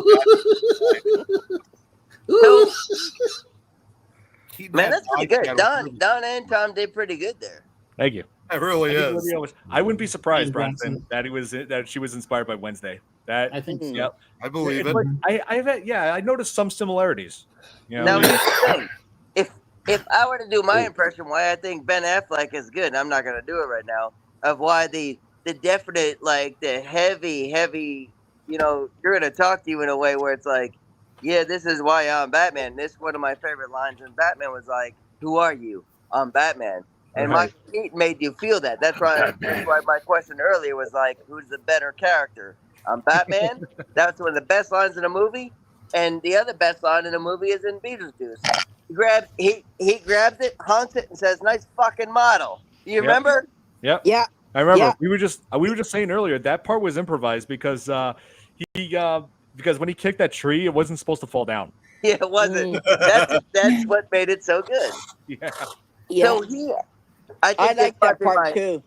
Man, that's pretty good. Don and Tom did pretty good there. Thank you. It really is. I wouldn't be surprised, Bronson, that she was inspired by Wednesday. That I think so. Yep. I believe it. I noticed some similarities. You know, Now, here's the thing. If I were to do my impression, why I think Ben Affleck is good, and I'm not going to do it right now, of why the definite, the heavy, you know, you're going to talk to you in a way where it's like, yeah, this is why I'm Batman. This one of my favorite lines in Batman was like, who are you? I'm Batman. And Michael Keaton made you feel that. That's why my question earlier was like, who's the better character? I'm Batman. That's one of the best lines in the movie. And the other best line in the movie is in Beetlejuice. He grabs it, honks it, and says, "Nice fucking model." You remember? Yep. Yeah. I remember. Yeah. We were just saying earlier that part was improvised because because when he kicked that tree, it wasn't supposed to fall down. Yeah, it wasn't. That's what made it so good. Yeah. So I like that part too.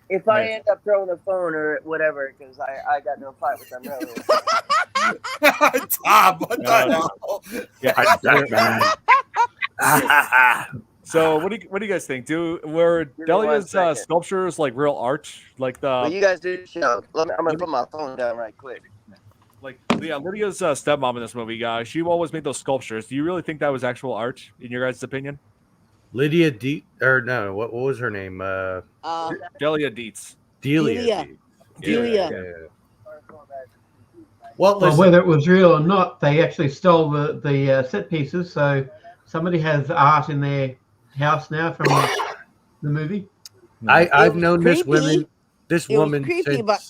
If I end up throwing a phone or whatever, because I got no fight with them earlier. Tom, what the hell? Yeah, So what do you guys think? Were Delia's sculptures like real art? Like you guys do the show. I'm gonna put my phone down right quick. Like Lydia's stepmom in this movie, she always made those sculptures. Do you really think that was actual art, in your guys' opinion? Lydia what was her name? Delia Dietz. Delia. Well, whether it was real or not, they actually stole the set pieces. So somebody has art in their house now from the movie. I've known this woman creepy, since but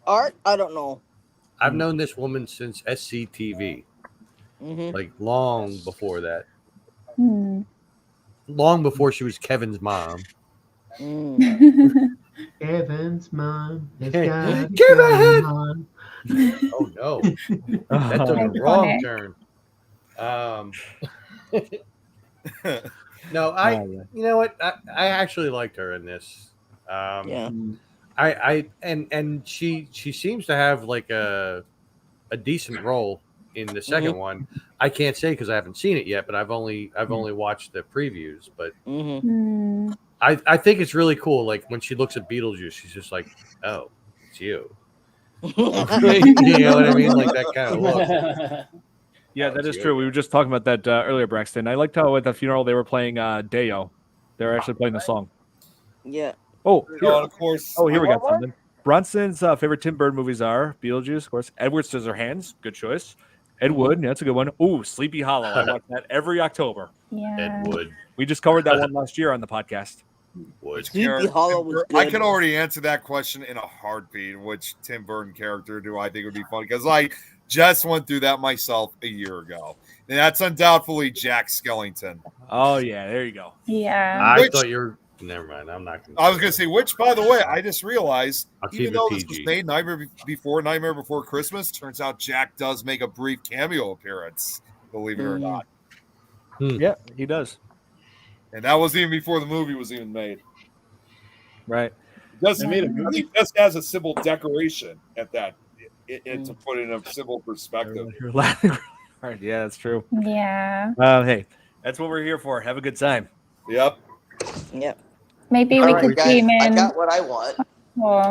art, I don't know. I've known this woman since SCTV, like long before that. Long before she was Kevin's mom. Kevin's mom. Kevin! Oh no, that took a wrong turn. No, you know what? I actually liked her in this. And she seems to have like a decent role in the second one. I can't say because I haven't seen it yet, but I've only watched the previews. But I think it's really cool. Like when she looks at Beetlejuice, she's just like, "Oh, it's you." You know what I mean? Like that kind of look. Yeah, that is true. We were just talking about that earlier, Braxton. I liked how at the funeral they were playing Deo. They were actually playing the song. Yeah. Oh, of course. Oh, here we got something. Bronson's favorite Tim Burton movies are Beetlejuice, of course. Edward Scissorhands, good choice. Ed Wood, yeah, that's a good one. Ooh, Sleepy Hollow. I watch that every October. Yeah. Ed Wood. We just covered that one last year on the podcast. Wood. Sleepy Hollow was I good. could already answer that question in a heartbeat. Which Tim Burton character do I think would be funny? Because I just went through that myself a year ago, and that's undoubtedly Jack Skellington. Oh yeah, there you go. Yeah. I thought you were. Never mind. I'm not going to. I was going to say, which, by the way, I just realized, I'll keep even it though this PG. was made Nightmare Before Christmas, turns out Jack does make a brief cameo appearance, believe it or not. Yeah, he does. And that wasn't even before the movie was even made. Right. They made a movie. It just has a simple decoration at that, to put it in a simple perspective. Right, yeah, that's true. Yeah. Hey, that's what we're here for. Have a good time. Yep. Yep. Maybe All we right, could guys, zoom I in. got what I want.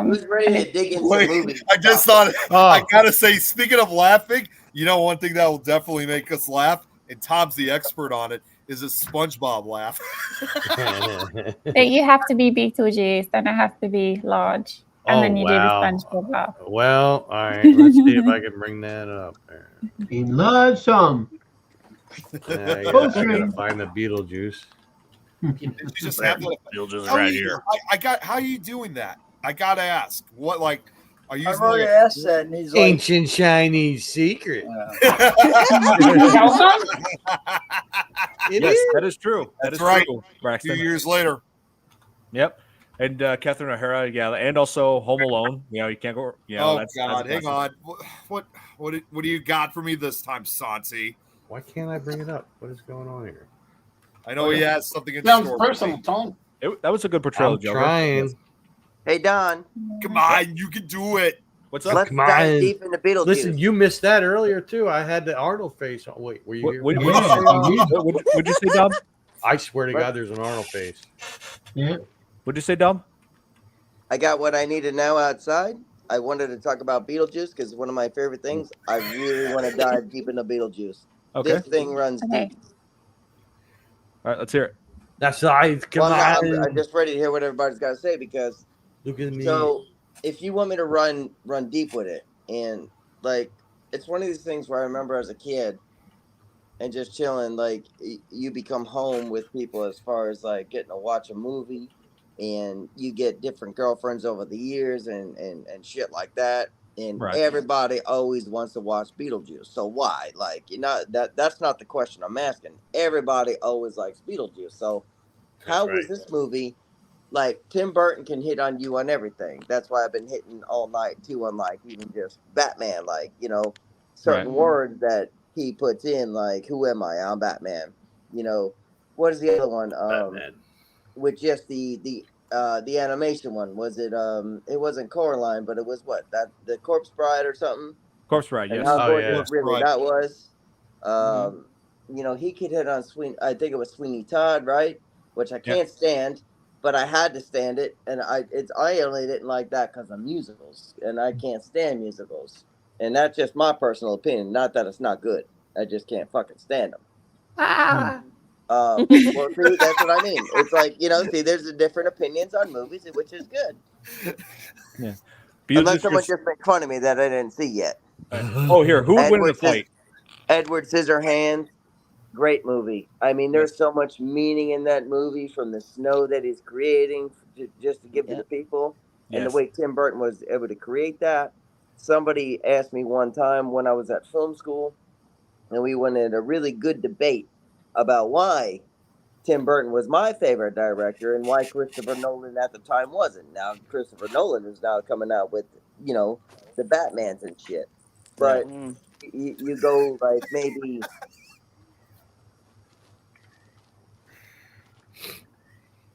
Who's ready to dig into movies? I just thought, I gotta say, speaking of laughing, one thing that will definitely make us laugh, and Tom's the expert on it, is a SpongeBob laugh. That you have to be Beetlejuice, then it has to be large, and then you do the SpongeBob laugh. Well, all right. Let's see if I can bring that up. Enlarge some. I gotta find the Beetlejuice. You just have to, Beetlejuice right here. How are you doing that? I gotta ask. What, like, are you? I've already asked that, and he's like, Ancient Chinese secret. Yes, that is true. That's right. True, 2 years later. Yep. And Catherine O'Hara, yeah, and also Home Alone. You can't go. Oh God, hang on. What do you got for me this time, Santi? Why can't I bring it up? What is going on here? I know he has something in Sounds store. personal, Tom. That was a good portrayal, I'm Joe. trying. Hey, Don. Come on, you can do it. What's up? Let's dive deep into Beetlejuice. Listen, you missed that earlier too. I had the Arnold face on. Wait, were you here? What'd you say, Dom? I swear to God, there's an Arnold face. Yeah. What'd you say, Dom? I got what I needed now outside. I wanted to talk about Beetlejuice because it's one of my favorite things. I really want to dive deep into Beetlejuice. Okay. This thing runs deep. All right, let's hear it. That's right. Come on. I'm just ready to hear what everybody's got to say because. Look at me. So, if you want me to run deep with it, and like, it's one of these things where I remember as a kid, and just chilling, like you become home with people as far as like getting to watch a movie, and you get different girlfriends over the years and shit like that. And everybody always wants to watch Beetlejuice. So why? Like, that's not the question I'm asking. Everybody always likes Beetlejuice. So how was this movie? Like, Tim Burton can hit on you on everything. That's why I've been hitting all night too on like even just Batman, like, certain words that he puts in, like, who am I? I'm Batman. What is the other one? Batman. With just the animation one. Was it it wasn't Coraline, but it was what? The Corpse Bride or something? Corpse Bride, yes. And how gorgeous really that was. He could hit on I think it was Sweeney Todd, right? Which I can't stand, but I had to stand it, and I only didn't like that because of musicals, and I can't stand musicals, and that's just my personal opinion. Not that it's not good, I just can't fucking stand them. Well, see, that's what I mean. It's like, see, there's different opinions on movies, which is good. Yeah. Unless someone just make fun of me that I didn't see yet. Oh, here, who would win in the fight? Edward Scissorhands. Great movie. I mean, there's so much meaning in that movie from the snow that he's creating just to give to the people. And the way Tim Burton was able to create that. Somebody asked me one time when I was at film school, and we went in a really good debate about why Tim Burton was my favorite director and why Christopher Nolan at the time wasn't. Now, Christopher Nolan is now coming out with, the Batmans and shit. But you go like maybe...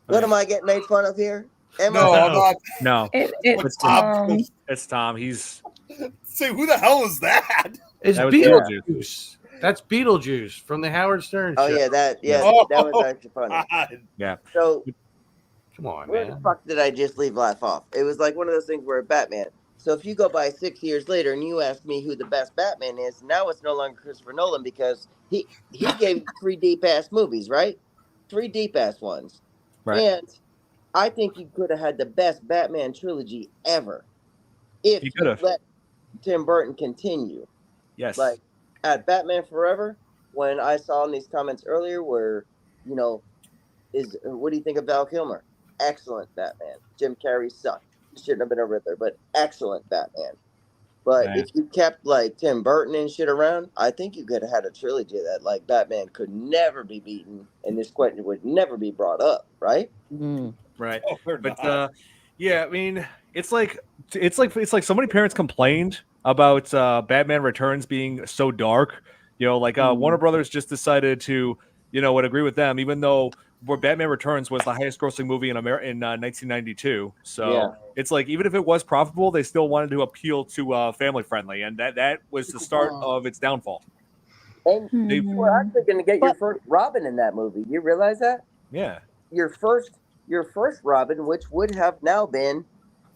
What am I getting made fun of here? I'm not. No. It's Tom. It's Tom. He's. Say, who the hell is that? It's Beetlejuice. That's Beetlejuice from the Howard Stern show. Oh yeah, that was actually funny. Yeah. So, come on, where the fuck did I just leave life off? It was like one of those things where Batman. So if you go by 6 years later and you ask me who the best Batman is, now it's no longer Christopher Nolan because he gave 3 deep ass movies, right? 3 deep ass ones. Right. And I think you could have had the best Batman trilogy ever. if He you could've. let Tim Burton continue. Yes. Like at Batman Forever, when I saw in these comments earlier where, what do you think of Val Kilmer? Excellent Batman. Jim Carrey sucked. Shouldn't have been a Riddler, but excellent Batman. But Right. if you kept like Tim Burton and shit around, I think you could have had a trilogy that like Batman could never be beaten and this question would never be brought up, right? Right. Oh, they're But not. yeah, I mean, it's like so many parents complained about Batman Returns being so dark. Warner Brothers just decided to, would agree with them, even though Batman Returns was the highest grossing movie in 1992. So Yeah. it's like, even if it was profitable, they still wanted to appeal to family friendly, and that was the start of its downfall. And you were actually going to get your first Robin in that movie. You realize that? Yeah. Your first Robin, which would have now been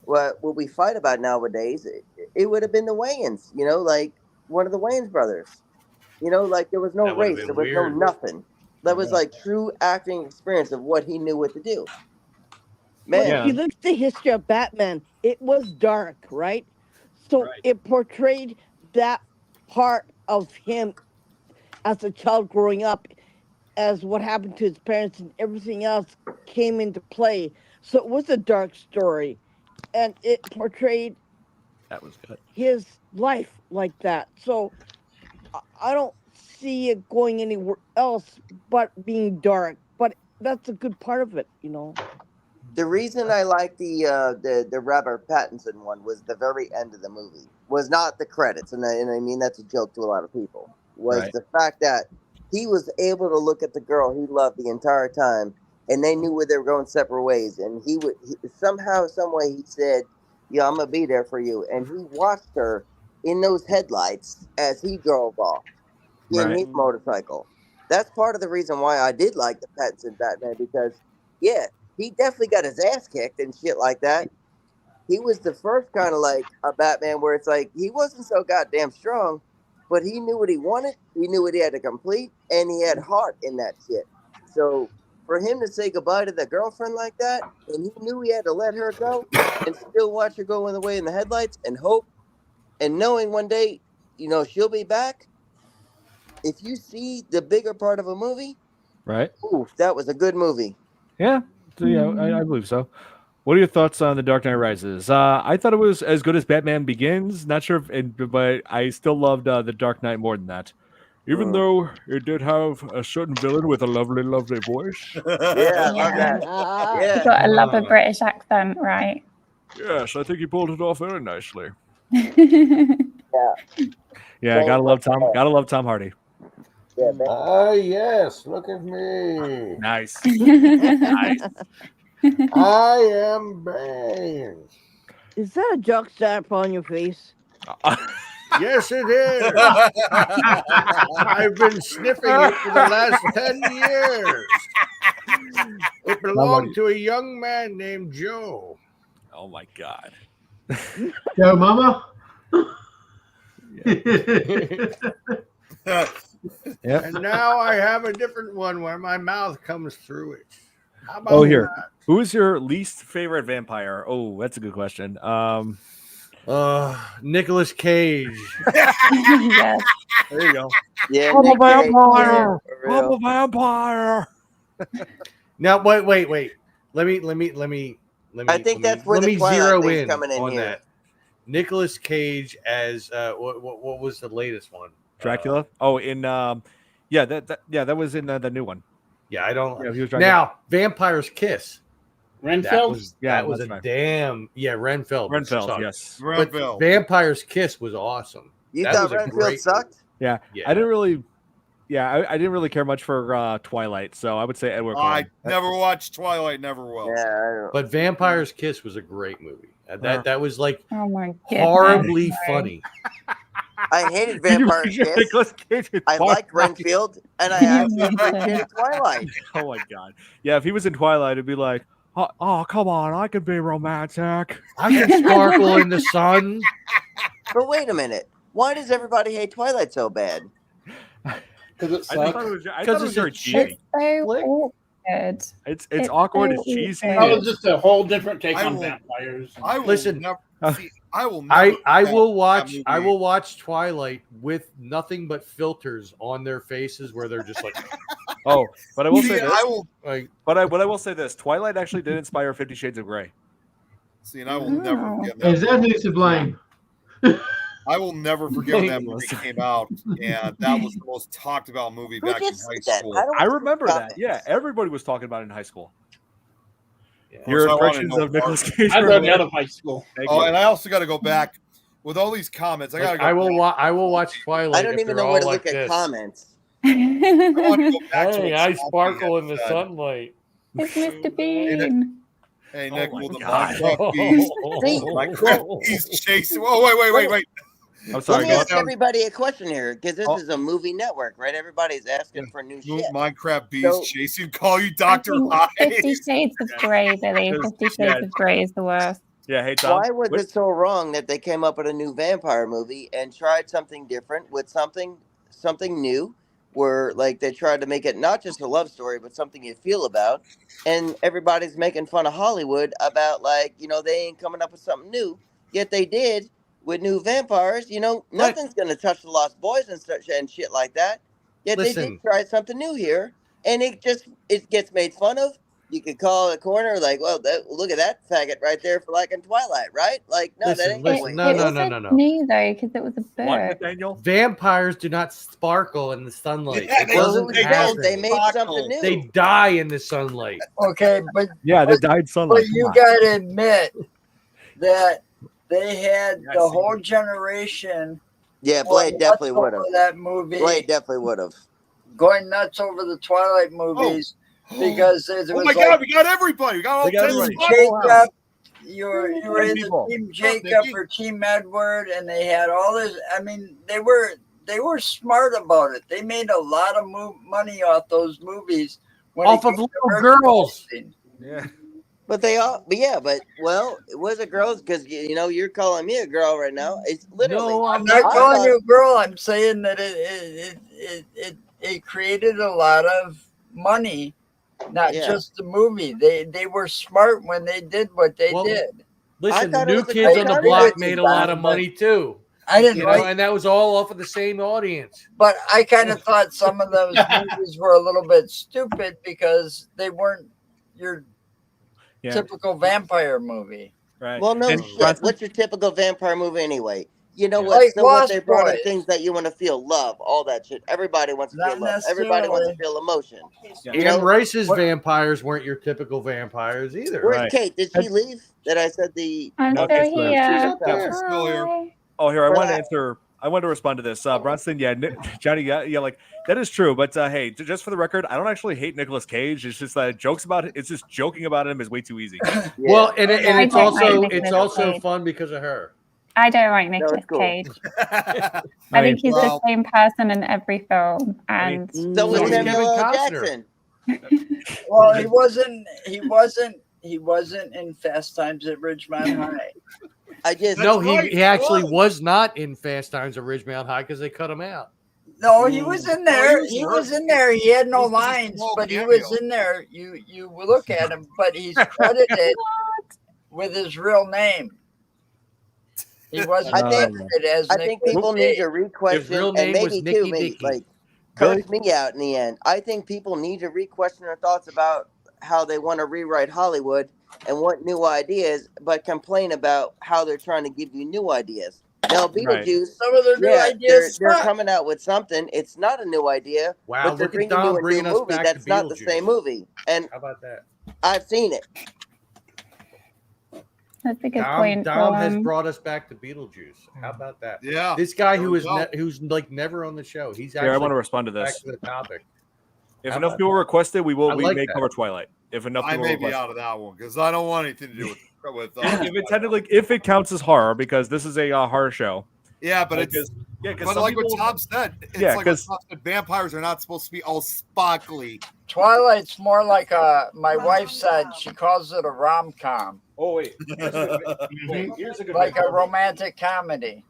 what we fight about nowadays, it would have been the Wayans, like one of the Wayans brothers. Like there was no That would've race, been there was no weird. nothing. That was like true acting experience of what he knew what to do. Man, Well, if you look at the history of Batman, it was dark, right? So it portrayed that part of him as a child growing up, as what happened to his parents and everything else came into play. So it was a dark story, and it portrayed that was good his life like that. So I don't see it going anywhere else but being dark. But that's a good part of it, The reason I like the Robert Pattinson one was the very end of the movie. Was not the credits, and I mean that's a joke to a lot of people. Was the fact that he was able to look at the girl he loved the entire time, and they knew where they were going separate ways, and he somehow, some way, he said, "Yeah, I'm gonna be there for you," and he watched her in those headlights as he drove off in his motorcycle. That's part of the reason why I did like the Pattinson Batman, because he definitely got his ass kicked and shit like that. He was the first kind of like a Batman where it's like he wasn't so goddamn strong, but he knew what he wanted, he knew what he had to complete, and he had heart in that shit. So for him to say goodbye to the girlfriend like that, and he knew he had to let her go and still watch her go away in the headlights and hope, and knowing one day, she'll be back. If you see the bigger part of a movie, right? Oof, that was a good movie. Yeah. So, I believe so. What are your thoughts on The Dark Knight Rises? I thought it was as good as Batman Begins. Not sure, but I still loved The Dark Knight more than that. Even though it did have a certain villain with a lovely, lovely voice. Yeah, I love that. Yeah. You got to love a British accent, right? Yes, I think he pulled it off very nicely. Yeah. Yeah, gotta love Tom. Gotta love Tom Hardy. Ah, yes. Look at me. Nice. Nice. I am Bane. Is that a jock strap on your face? Yes, it is. I've been sniffing it for the last 10 years. It belonged to a young man named Joe. Oh, my God. Joe Mama? And now I have a different one where my mouth comes through it. How about here. that? Who is your least favorite vampire? Oh, that's a good question. Nicolas Cage. Yes. There you go. Yeah, I'm a Nick Cage, vampire. yeah, I'm a vampire. Now, wait. Let me. I think that's where let the me Twilight zero thing's in coming in on here. that. Nicolas Cage as what was the latest one? Dracula. That was in the new one. Yeah, I don't. Yeah, he was Dracula. Now, Vampire's Kiss. Renfield? That was that's a right. damn Renfield. Renfield, yes. But Renfield. Vampire's Kiss was awesome. You That thought was a Renfield great sucked? Yeah. Yeah. I didn't really. Yeah, I didn't really care much for Twilight, so I would say Edward I Cullen. never watched Twilight, never will. Yeah, I don't. But Vampire's Kiss was a great movie. That was like Oh my goodness. horribly funny. I hated Vampire Kiss. Nicolas Cage in I liked Twilight. Renfield, and I actually appreciated Twilight. Oh my God. Yeah, if he was in Twilight, it'd be like, oh come on, I could be romantic. I can sparkle in the sun. But wait a minute. Why does everybody hate Twilight so bad? Because it I sucks. thought it was it's very a cheesy. It's so awkward. It's awkward. so It's cheesy. That was just a whole different take I on will- vampires. I will Listen, never. See, I will. Never I forget will that watch. movie. I will watch Twilight with nothing but filters on their faces, where they're just like, Oh, but I will See, say this. I will. like But I will say this. Twilight actually did inspire 50 Shades of Grey. See, and I will never Oh. forget that. Is that who's to blame? I will never forget when that movie came out, and that was the most talked about movie Who back in just high said that? school. I don't I see remember that. comments. Yeah, everybody was talking about it in high school. Yeah. Your So I wanna impressions know of Nicolas Mark. Cage. I were dropped out hilarious. of high school. Thank Oh, you. and I also got to go back with all these comments. I got to go. I will. I will watch Twilight. I don't if even they're know where all to like look at this. comments. I want to go back to Hey, what I Swampy sparkle had in the said. sunlight. It's Mr. Hey, Nick, Bean. hey, Oh Nick, my will the God. Minecraft bees? See, Minecraft bees chase. Oh, wait. I'm Let sorry. me Go ask on. everybody a question here, because this Oh. is a movie network, right? Everybody's asking Yeah. for new shit. Minecraft bees So- chasing. Call you I Dr. think Hyde. 50 Shades of Grey, Billy. 50 Shades Yeah. of Grey is the worst. Yeah. Hey, Tom. Why was What- it so wrong that they came up with a new vampire movie and tried something different with something new, where like they tried to make it not just a love story, but something you feel about, and everybody's making fun of Hollywood about like, they ain't coming up with something new, yet they did with new vampires. Nothing's gonna touch the Lost Boys and such and shit like that. Yet they Listen. did try something new here, and it gets made fun of. You could call it a corner like, well, look at that faggot right there for liking Twilight, right? Like, no, that ain't Listen, It no. wasn't new, though, because it was a What, book. Nathaniel? Vampires do not sparkle in the sunlight. Yeah, It they Well, doesn't who happen. said they made something new? They die in the sunlight. Okay, but Yeah, they died sunlight. but you got to admit that they had Yeah, I the see. whole generation Yeah, going Blade definitely nuts would have. over that movie, Blade definitely would have. going nuts over the Twilight movies because it Oh was my like God, we got everybody. We got all We got 10 everybody. spots. Jacob. You were either people. Team What's up, Jacob Nikki? or Team Edward, and they had all this. I mean, they were smart about it. They made a lot of money off those movies. Off of little girls. Yeah. But it was a girls because you're calling me a girl right now. It's literally. No, I'm I'm not not. calling you a girl. I'm saying that it created a lot of money, not Yeah. just the movie. They were smart when they did what they Well, did. Listen, the thought it new was a kids great on the idea. block made a lot of But money too. I didn't like, And that was all off of the same audience. but I kind of thought some of those movies were a little bit stupid because they weren't your Yeah. typical vampire movie. Right. Well, no And shit. Bronson? What's your typical vampire movie anyway? You know Yeah. what? Like So what Lost they brought in Boys. things that you want to feel love, all that shit. Everybody wants to Not feel love. Everybody wants to necessarily. feel emotion. Yeah. You Anne know, Rice's what- vampires weren't your typical vampires either. where's Right. Kate? Did she leave? That I said the. I'm No, still it's there. here. She's up there. She's still here. Hi. Oh, here I But want to I- answer. I want to respond to this. Bronson, yeah, Johnny, yeah, like that is true. But hey, just for the record, I don't actually hate Nicolas Cage. It's just that jokes about it. It's just joking about him is way too easy. Yeah. Well, and I it's don't also like it's Nicolas also Cage. fun because of her. I don't like No, Nicolas it's cool. Cage. I I mean, think he's well- the same person in every film, and So So was is Samuel Kevin L. Costner. Jackson. Well, he wasn't in Fast Times at Ridgemont High. I just No, right, he actually right. was not in Fast Times at Ridgemont High because they cut him out. No, he was in there. he was He was in there. He had no He was just a lines, small but he cameo. was in there. You look at him, but he's credited with his real name. He wasn't I think- credited as I think Nicolas people need Cage. to re-question, real and name was maybe Nicky too, maybe Dicky. like Billy? curse me out in the end. I think people need to re-question their thoughts about how they want to rewrite Hollywood and want new ideas, but complain about how they're trying to give you new ideas. Now, Right. Beetlejuice, Some of their new yeah, ideas they're suck. coming out with something. It's not a new idea, Wow, but they're look at bringing Dom you a new bringing us movie back to that's not the Beetlejuice. same movie. And How about that? I've seen it. that's a good Dom, point. Dom has Dawn. brought us back to Beetlejuice. How about that? Yeah. This guy There who we is go. who's like never on the show. He's Here, I actually want to respond to back this. to the topic. If How enough about people that? request it, we I may like that. cover Twilight. If enough I people may be request out of that one because I don't want anything to do with if it counts as horror, because this is a horror show. yeah, but Because- it's because but some like people, what Tom said, it's Yeah, like what 'cause- Tom said, vampires are not supposed to be all sparkly. Twilight's more like my wife said. She calls it a rom-com, Oh wait, here's a good like a romantic comedy.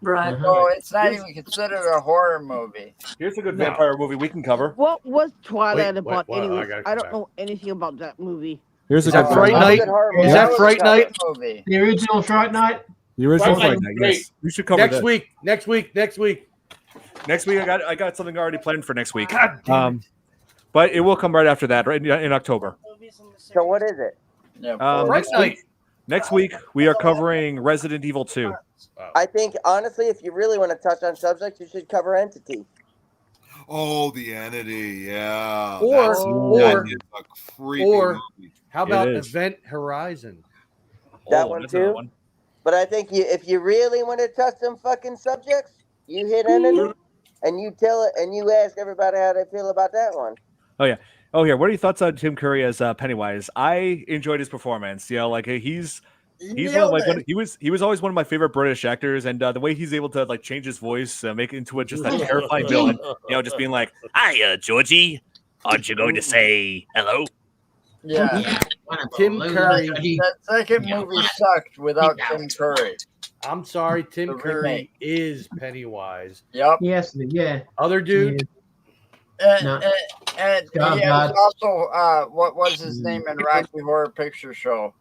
Right. So it's not even considered a horror movie. Here's a good No. vampire movie we can cover. What was Twilight Wait, about well, I anyways? gotta I come don't know anything about that movie. Here's a Is that good Fright one. Night? That was a horror Is movie. that was Fright a Night? good movie. The original Fright Night. The original Fright Fright Night, Night. Yes, we should cover Next this. week. Next week. Next week. Next week, I got something already planned for next week. God damn it. But it will come right after that, right in October. So what is it? Yeah, Fright Night. Next week we are covering Resident Evil 2. I think honestly, if you really want to touch on subjects, you should cover Entity. Oh, the Entity, yeah. Or- that is a creepy or- movie. How about It is. Event Horizon? That one that's another too? one. But I think if you really want to touch some fucking subjects, you hit Entity, and you tell it, and you ask everybody how they feel about that one. Oh, here. What are your thoughts on Tim Curry as Pennywise? I enjoyed his performance. You know, like he's one of my, he was always one of my favorite British actors, and the way he's able to like change his voice, make it into just a terrifying villain. You know, just being like, "Hiya, Georgie, aren't you going to say hello?" Yeah. Tim Curry. That second movie sucked without Tim Curry. I'm sorry, Tim The Curry remake. is Pennywise. Yep. Yes, yeah. Other dude, And, No. and God, he God. was also what was his name in Rocky Horror Picture Show?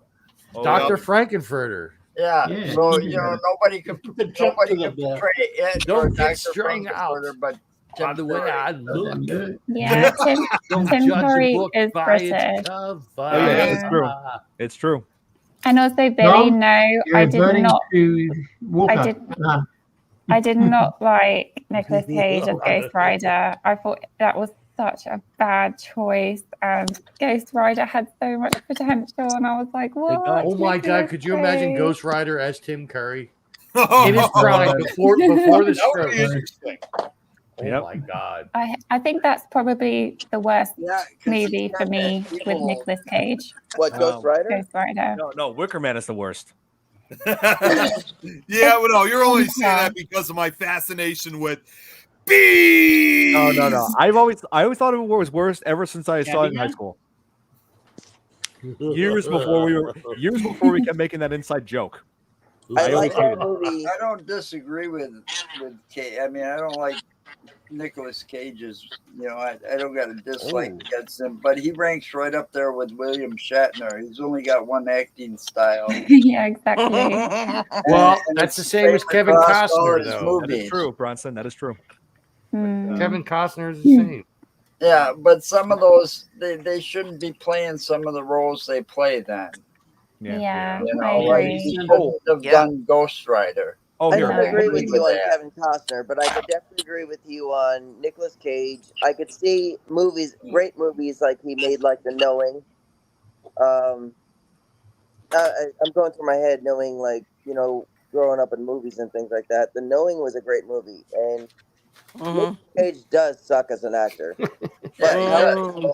Oh, Dr. yeah. Frankenfurter. Yeah. Yeah. So nobody could jump to nobody the could bit. portray it Don't or get Dr. strung out Frankenfurter, but by Tim the way Curry. I look. Yeah, Don't Tim judge a Curry book is by British. its cover. Oh, yeah, it's true. It's true. And also, Billy, Tom, no, You're I did reverting not. to Walker. I did. No. I did not like Nicolas Cage as Ghost Rider. I thought that was such a bad choice. And Ghost Rider had so much potential, and I was like, "What?" Oh my God! Nicolas Could you imagine Cage? Ghost Rider as Tim Curry in In his prime before the That would stroke? be interesting. Oh Yep. my God! I think that's probably the worst Yeah, 'cause movie he's for got me that with evil- Nicolas Cage. What, Ghost Rider? Ghost Rider. No, Wicker Man is the worst. Yeah, well, no, you're only saying that because of my fascination with bees. No. I always thought it was worse ever since I saw it in high school. Years before we kept making that inside joke. I I like always that movie. I don't disagree with Cage. I mean, I don't like Nicolas Cage's. I don't got a dislike against him, but he ranks right up there with William Shatner. He's only got one acting style. Yeah, exactly. Well, And that's it's the same as same Kevin across all Costner, his though. That is true, Bronson. That is true. Hmm. Kevin Costner is the same. Yeah, but some of those they shouldn't be playing some of the roles they play then. Yeah, You I know, like agree. he shouldn't have done Ghost Rider. Oh, I here. don't agree with you on that. Kevin Costner, but I could definitely agree with you on Nicolas Cage. I could see movies, great movies like he made, like The Knowing. I'm going through my head, knowing, like, growing up in movies and things like that. The Knowing was a great movie, and Nicolas Cage does suck as an actor. But however,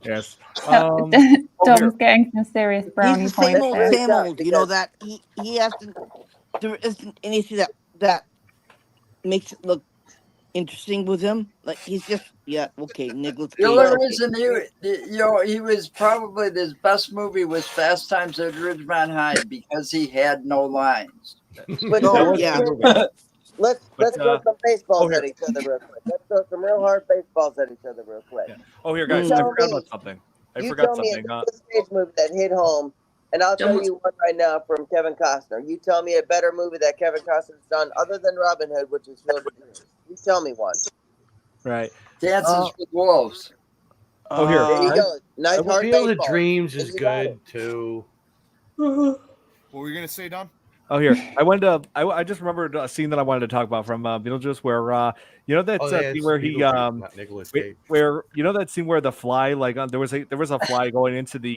Yes. Dom's getting some serious brownie He's the same points old, there. same old. You know that he hasn't. There isn't anything that makes it look interesting with him. Like he's just okay. Nicholas The only Cage. reason he was probably his best movie was Fast Times at Ridgemont High because he had no lines. But let's throw some baseballs here. at each other real quick. Let's throw some real hard baseballs at each other real quick. Oh, here, guys. I forgot about something. You tell me a Nicolas Cage movie that hit home, and I'll tell you one right now from Kevin Costner. You tell me a better movie that Kevin Costner's done other than Robin Hood, which is Field of Dreams. You tell me one. Right. Dances with Wolves. Oh, here. There you go. Nice hard Field of baseball. Dreams is You got good too. What were you gonna say, Don? Oh, here. I wanted to. I just remembered a scene that I wanted to talk about from Beetlejuice, where that scene where he Nicolas Cage. where that scene where the fly there was a fly going into the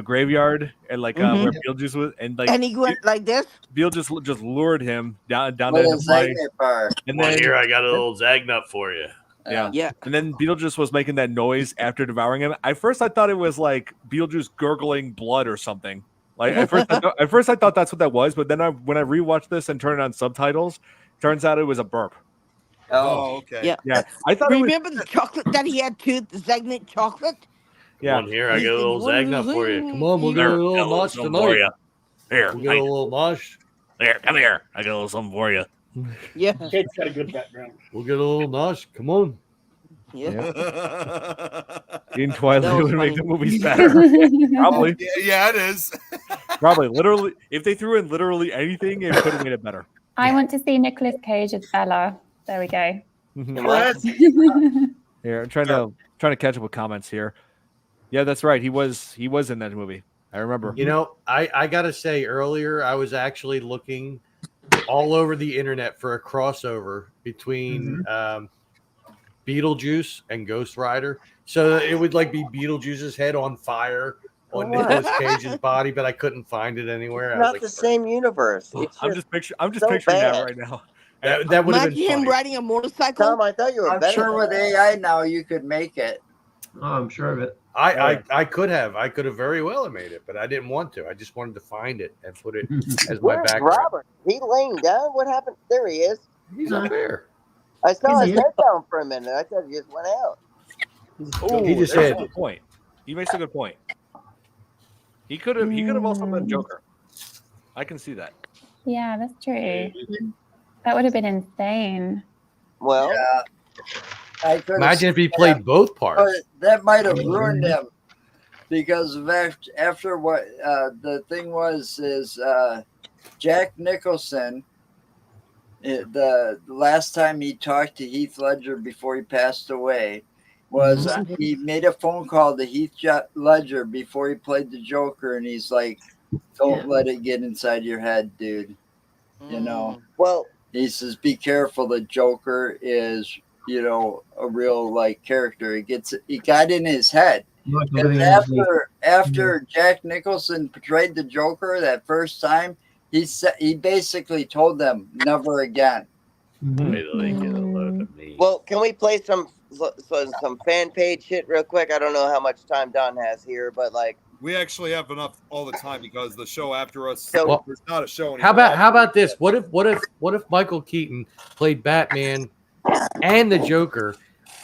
graveyard and where Beetlejuice was and he went like this. Beetlejuice just lured him down there Little in the fly, Zagnut bar. and Well, then here I got a little Zagnut for you. Yeah. and then Beetlejuice was making that noise after devouring him. At first, I thought it was like Beetlejuice gurgling blood or something. Like at first, I thought that's what that was, but then when I rewatched this and turned on subtitles, turns out it was a burp. Oh, okay. Yeah. I thought Remember the chocolate that he had too, the Zagnut chocolate. Yeah. One here, I got a little Zagnut for you. Come on, we'll get a little mush for tonight. you. Here, We'll get a little mush. here, come here. I got a little something for you. Yeah. Kate's got a good background. We'll get a little mush. Come on. Being Twilight That was would make funny. the movies better. Probably. Yeah, it is. Probably. Literally, if they threw in literally anything, it could have made it better. I want to see Nicolas Cage as Bella. There we go. Here, I'm trying to catch up with comments here. Yeah, that's right. He was in that movie. I remember. You know, I gotta say, earlier I was actually looking all over the internet for a crossover between Beetlejuice and Ghost Rider. So it would like be Beetlejuice's head on fire on Nicolas Cage's body, but I couldn't find it anywhere. It's I was not like, the same universe. It's I'm just picturing so that bad. right now. that would have Imagine been him funny. riding a motorcycle. Tom, I thought you were I'm better. sure with AI now you could make it. Oh, I'm sure of it. I could have very well have made it, but I didn't want to. I just wanted to find it and put it as my Where's background. Robert? He laying down? What happened? There he is. He's up there. I saw He's his here. head down for a minute. I thought he just went out. Ooh, He just there's said- a good point. He makes a good point. He could have also been Joker. I can see that. Yeah, that's true. That would have been insane. Well, Yeah. I could Imagine if he played both parts. But that might have ruined him because of after what the thing is Jack Nicholson. The last time he talked to Heath Ledger before he passed away was he made a phone call to Heath Ledger before he played the Joker, and he's like, "Don't let it get inside your head, dude." You know. well, He says, "Be careful. The Joker is, a real character. It got in his head." Like And everything else. after Jack Nicholson portrayed the Joker that first time, he basically told them never again. Wait till they get a load of me. well, can we play some fan page shit real quick? I don't know how much time Don has here, but We actually have enough all the time because the show after us, Well, there's not a show anymore. How about this? What if Michael Keaton played Batman and the Joker,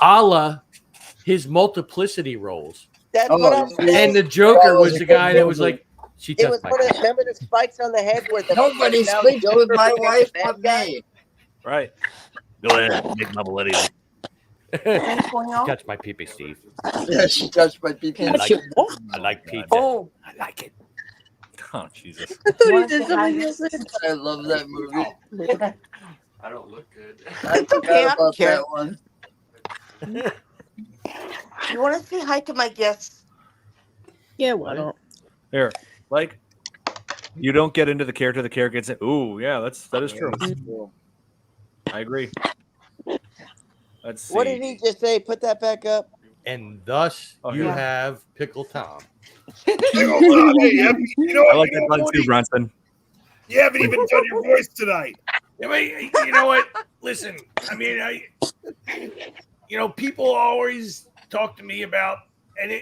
a la his multiplicity roles, that's Oh, what I'm yeah. saying. and the Joker was the guy that was like, she It was touched my. remember the spikes on the head where the Nobody now sleeps Joker with my became the wife bad but guy? me. Right. Go ahead, make my millennial. Touch my pee-pee, Steve. Yeah, she touched my PP. I like pizza. Oh, I like it. Oh Jesus. I love that movie. I don't look good. I okay, forgot I don't about care. that one. You want to say hi to my guests? Yeah, why not? Here, you don't get into the character gets it. Ooh, yeah, that is true. I agree. Let's see. What did he just say? Put that back up. And thus you yeah. have Pickle Tom. Hey, you know I what? like that one too, Bronson. You haven't even done your voice tonight. I mean, you know what? Listen, I mean, people always talk to me about, and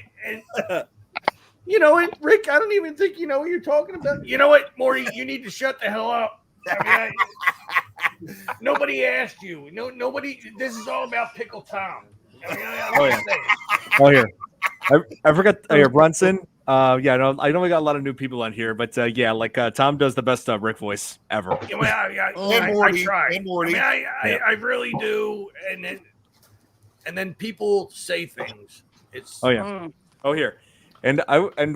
you know what, Rick? I don't even think you know what you're talking about. You know what, Maury? You need to shut the hell up. I mean, nobody asked you. Nobody. This is all about Pickle Tom. I mean, Oh, yeah. Oh, here. I forgot. Here, Bronson. Yeah, no, I know we got a lot of new people on here, but yeah, Tom does the best Rick voice ever. Yeah, well, I Morty, try. and Morty. I mean, I really do, and then people say things. It's Oh yeah. Oh here, and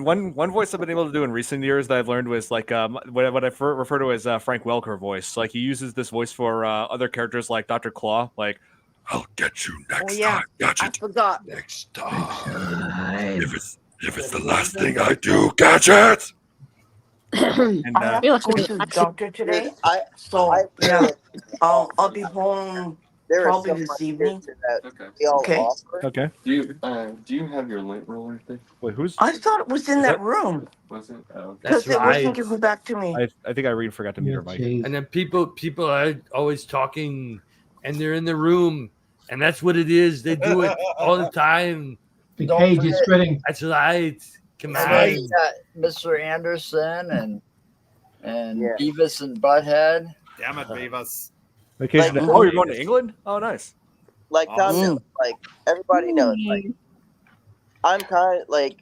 one voice I've been able to do in recent years that I've learned was what I refer to as Frank Welker voice. Like he uses this voice for other characters like Dr. Claw. Like, I'll get you next Oh, yeah. time. Gadget. I forgot. Next time. If it's the last thing I do, Gadget. and I have to go to the doctor today, so yeah, I'll be home There is probably so this much evening. shit that Okay. we all Okay. offer. okay. Do you have your lint roller thing? Wait, who's? I thought it was in that room Was it? Oh, okay. because That's it wasn't right. given back to me. I think Irene forgot to mute her mic. Jeez. And then people are always talking, and they're in the room, and that's what it is. They do it all the time. The Don't cage is forget- spreading. That's right. Come And on. then you got Mr. Anderson and Yeah. Beavis and Butthead. Damn it, Beavis. Vacation. Like- Oh, you're going to England? Oh, nice. Like Tom, Awesome. knows, like everybody knows, like I'm kind of like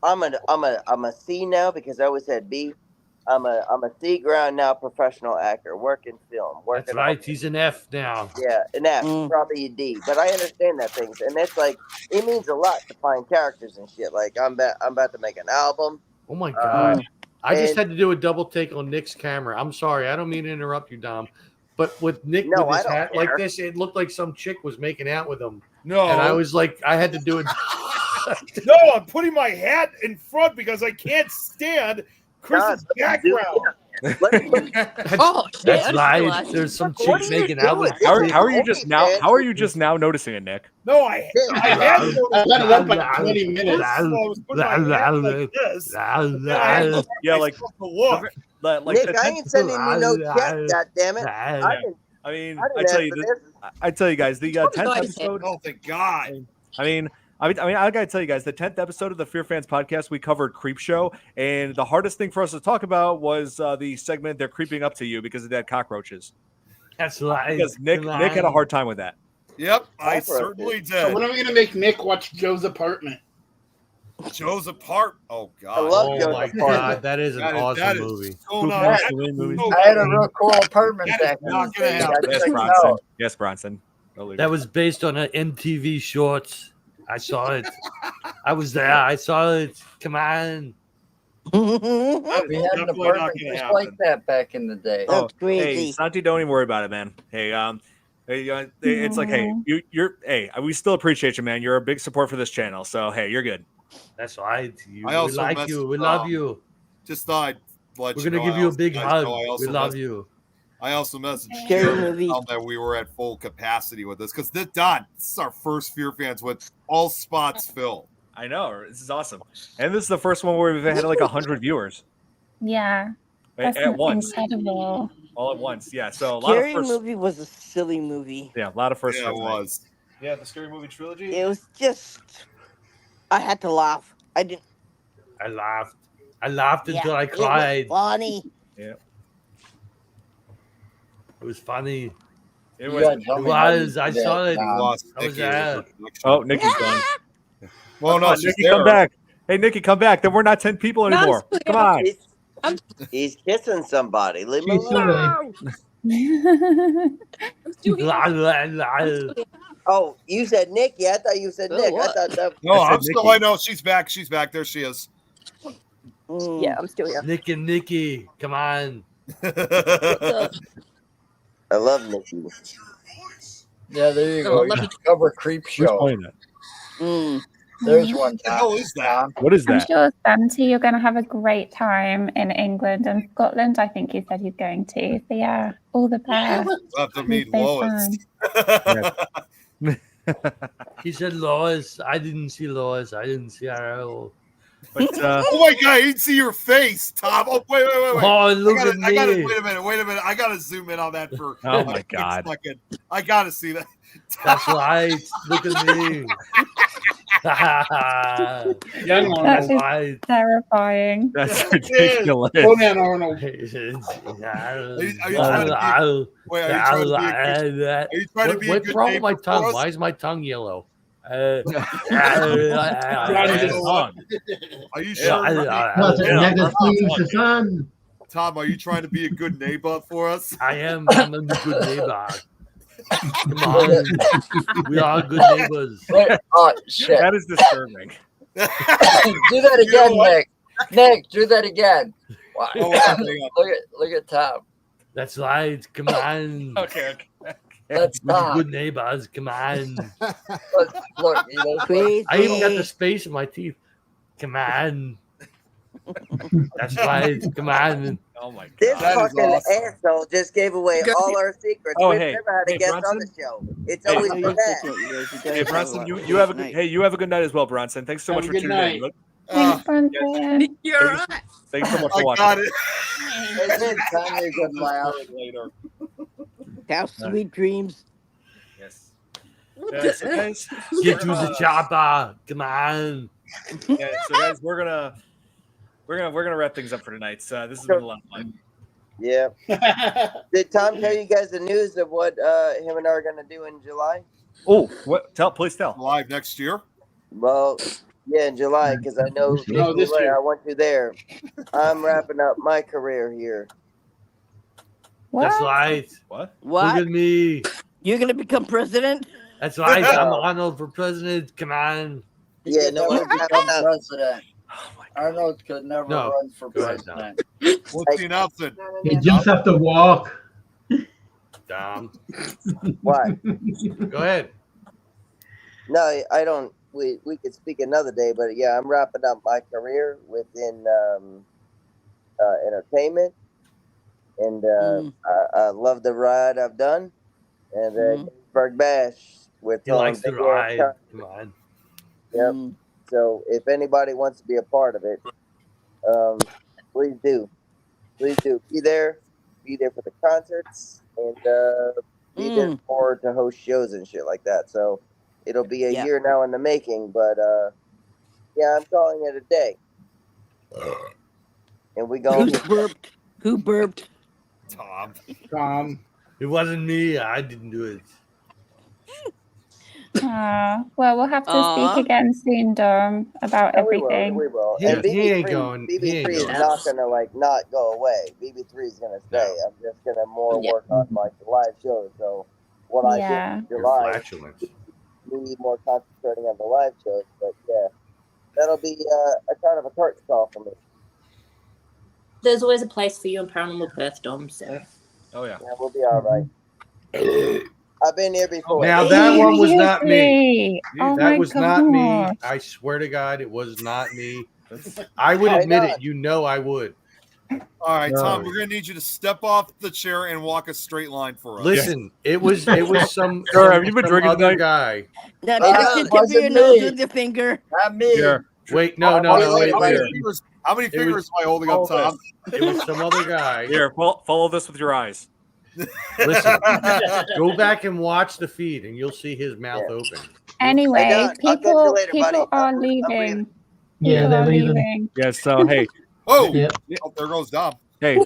I'm a C now because I always had B. I'm a C ground now professional actor, working film, working. That's right. He's an F now. Yeah, an F, probably a D. But I understand that things, and it's like it means a lot to find characters and shit. Like I'm about to make an album. Oh my god! I just and- had to do a double take on Nick's camera. I'm sorry. I don't mean to interrupt you, Dom. But with Nick No, with I his don't hat like care. this, it looked like some chick was making out with him. No. And I was like, I had to do it. No, I'm putting my hat in front because I can't stand Chris's background. That's right. There's some chicks making out with. How are you just now? How are you just now noticing it, Nick? No, I had to. I got it up like 20 minutes. I was putting my hat like this. Yeah, like look. Nick, I ain't sending you no check. God damn it! I mean, I I didn't tell ask you, for I tell you guys, the 10th episode. Oh, thank God. I mean, I gotta tell you guys, the 10th episode of the Fear Fans podcast, we covered Creep Show, and the hardest thing for us to talk about was the segment "They're creeping up to you" because of that cockroaches. That's right. Because Nick had a hard time with that. Yep, I certainly did. So when are we going to make Nick watch Joe's apartment? Joe's apart. Oh God! I love Oh Joe's my apartment. god, that is an awesome movie. So not, I had a real cool apartment back in the day. Yes, Bronson. Yes, Bronson. That was based on an MTV Shorts. I saw it. I was there. I saw it. Come on. We had an apartment just like that back in the day. Oh, hey, Santi, don't even worry about it, man. Hey, it's like, hey, we still appreciate you, man. You're a big support for this channel, so hey, you're good. That's right. I We also like you. We love you. Just thought I'd let We're you gonna know, give you a I big guys hug. know I also We love messaged- you. I also messaged Scary Jared movie. to tell him that we were at full capacity with this because this is our first Fear Fans with all spots filled. I know, this is awesome, and this is the first one where we've had like 100 viewers Yeah. That's at once, incredible. all at once. Yeah, so a lot of Scary first. movie was a silly movie. Yeah, a lot of first. Yeah, it was. Yeah, the Scary Movie trilogy. It was just, I had to laugh. I didn't. I laughed. I laughed until I it was cried. funny. Yeah, It was funny. it You was. gotta tell It me how you was. I did saw that, it. Dom. Lost I was Nikki with there. her connection. Oh, Nikki's gone. Well, no, Come on, she's Nikki, there. come back. Hey, Nikki, come back. Then we're not 10 people anymore. Come on. He's kissing somebody. Leave him She's alone. Oh, you said Nick? Yeah, I thought you said Nick. I thought that. No, I said I'm still. Nikki. I know she's back. She's back. There she is. Yeah, I'm still here. Nick and Nikki, come on. I love Nikki. Yeah, there you go. You should cover Creep Who's Show. playing that? There's one. What the hell is that? What is I'm that? sure, Santi, you're going to have a great time in England and Scotland. I think you said he's going to. So, yeah, all the best. We'll have to meet so Lois. He said Lois. I didn't see Lois. I didn't see her at all. But Oh my God! I didn't see your face, Tom. Oh wait. Oh, look at I gotta me. wait a minute. I gotta zoom in on that for. Oh a my quick God. second. I gotta see that. That's right. Look at me. Young That Arnold. is Right. terrifying. that's ridiculous. Conan Arnold. Are you trying to Wait, are you trying to be a What's good wrong with neighbor my for tongue? us? Why is my tongue yellow? Are you sure? What's it? Never seems the sun. Tom, are you trying to be a good neighbor for us? I am. I'm a good neighbor. Come on. We are good neighbors. Wait, oh, shit. That is disturbing. Do that again, Nick. Nick, do that again. Wow. Oh, hang on. Look at Tom. That's right. Come on. Okay. That's We're Tom. good neighbors. Come on. Look, you know, Crazy. I even got the space in my teeth. Come on. That's right. Come on. Oh my This God. That is fucking awesome. asshole just gave away all our secrets. Oh, We've hey. never had a Hey, guest on Bronson? the show. It's Hey. always Oh, been you're that. different, you guys. You Hey, guys Bronson, have you have a good. night. Hey, you have a good night as well, Bronson. Thanks so Have much a for good tuning night. in. Look, Thanks, Bronson. You're right. thanks so much for I watching. got it. Hey, Nick, tell me a good laugh. Later. Have sweet dreams. Yes. What Yeah, the so heck? guys, Get to the chopper. Come on. yeah, so guys, we're gonna wrap things up for tonight. So this has been a lot of fun. Yeah. Did Tom tell you guys the news of what him and I are going to do in July? Oh, what? Please tell. Live next year. Well, Yeah, in July, because I know No, this year. I want you there. I'm wrapping up my career here. That's What? right. What? Look What? at me. You're gonna become president? That's right. I'm Arnold for president. Come on. He Yeah, could no, never I'm become wrapping up. president. Oh my God. Arnold could never No, run for go ahead, president. What's the announcement? You just have to walk. Dom. What? Go ahead. No, I don't. We could speak another day, but yeah, I'm wrapping up my career within entertainment, and I love the ride I've done, and Gettysburg Bash with He likes to Big Ass ride. Con- Come on. Yep. So if anybody wants to be a part of it, please do. Please do. Be there for the concerts, and be there to host shows and shit like that. So it'll be a year now in the making, but yeah, I'm calling it a day. And we go. Who burped? Tom. It wasn't me. I didn't do it. Well, we'll have to speak again soon, Dom, about everything. We will. He And ain't going. He BB3 ain't is going. not gonna not go away. BB3 is gonna stay. I'm just gonna work on like the live shows. So what I did in July, me more concentrating on the live shows. But yeah, that'll be a kind of a curtain call for me. There's always a place for you in Paranormal Perth, Dom. So. Oh yeah. Yeah, we'll be all right. I've been here before. Now that one was not me. Oh That was not me. I swear to God, it was not me. I would admit it. You know I would. All right, No. Tom, we're gonna need you to step off the chair and walk a straight line for us. Listen, it was some, Sure, have you been drinking other tonight? guy. Now, tip your nose with your finger. Not me. Here. Wait, no. Wait, Wait. how many fingers am I holding up, Tom? It was some other guy. Here, follow this with your eyes. Listen, go back and watch the feed, and you'll see his mouth open. Anyway, Hey, Don, I'll catch you people later, buddy. are leaving. Yeah, People they're are leaving. Yeah. So hey, Oh, Yep. oh, there goes Dom. hey,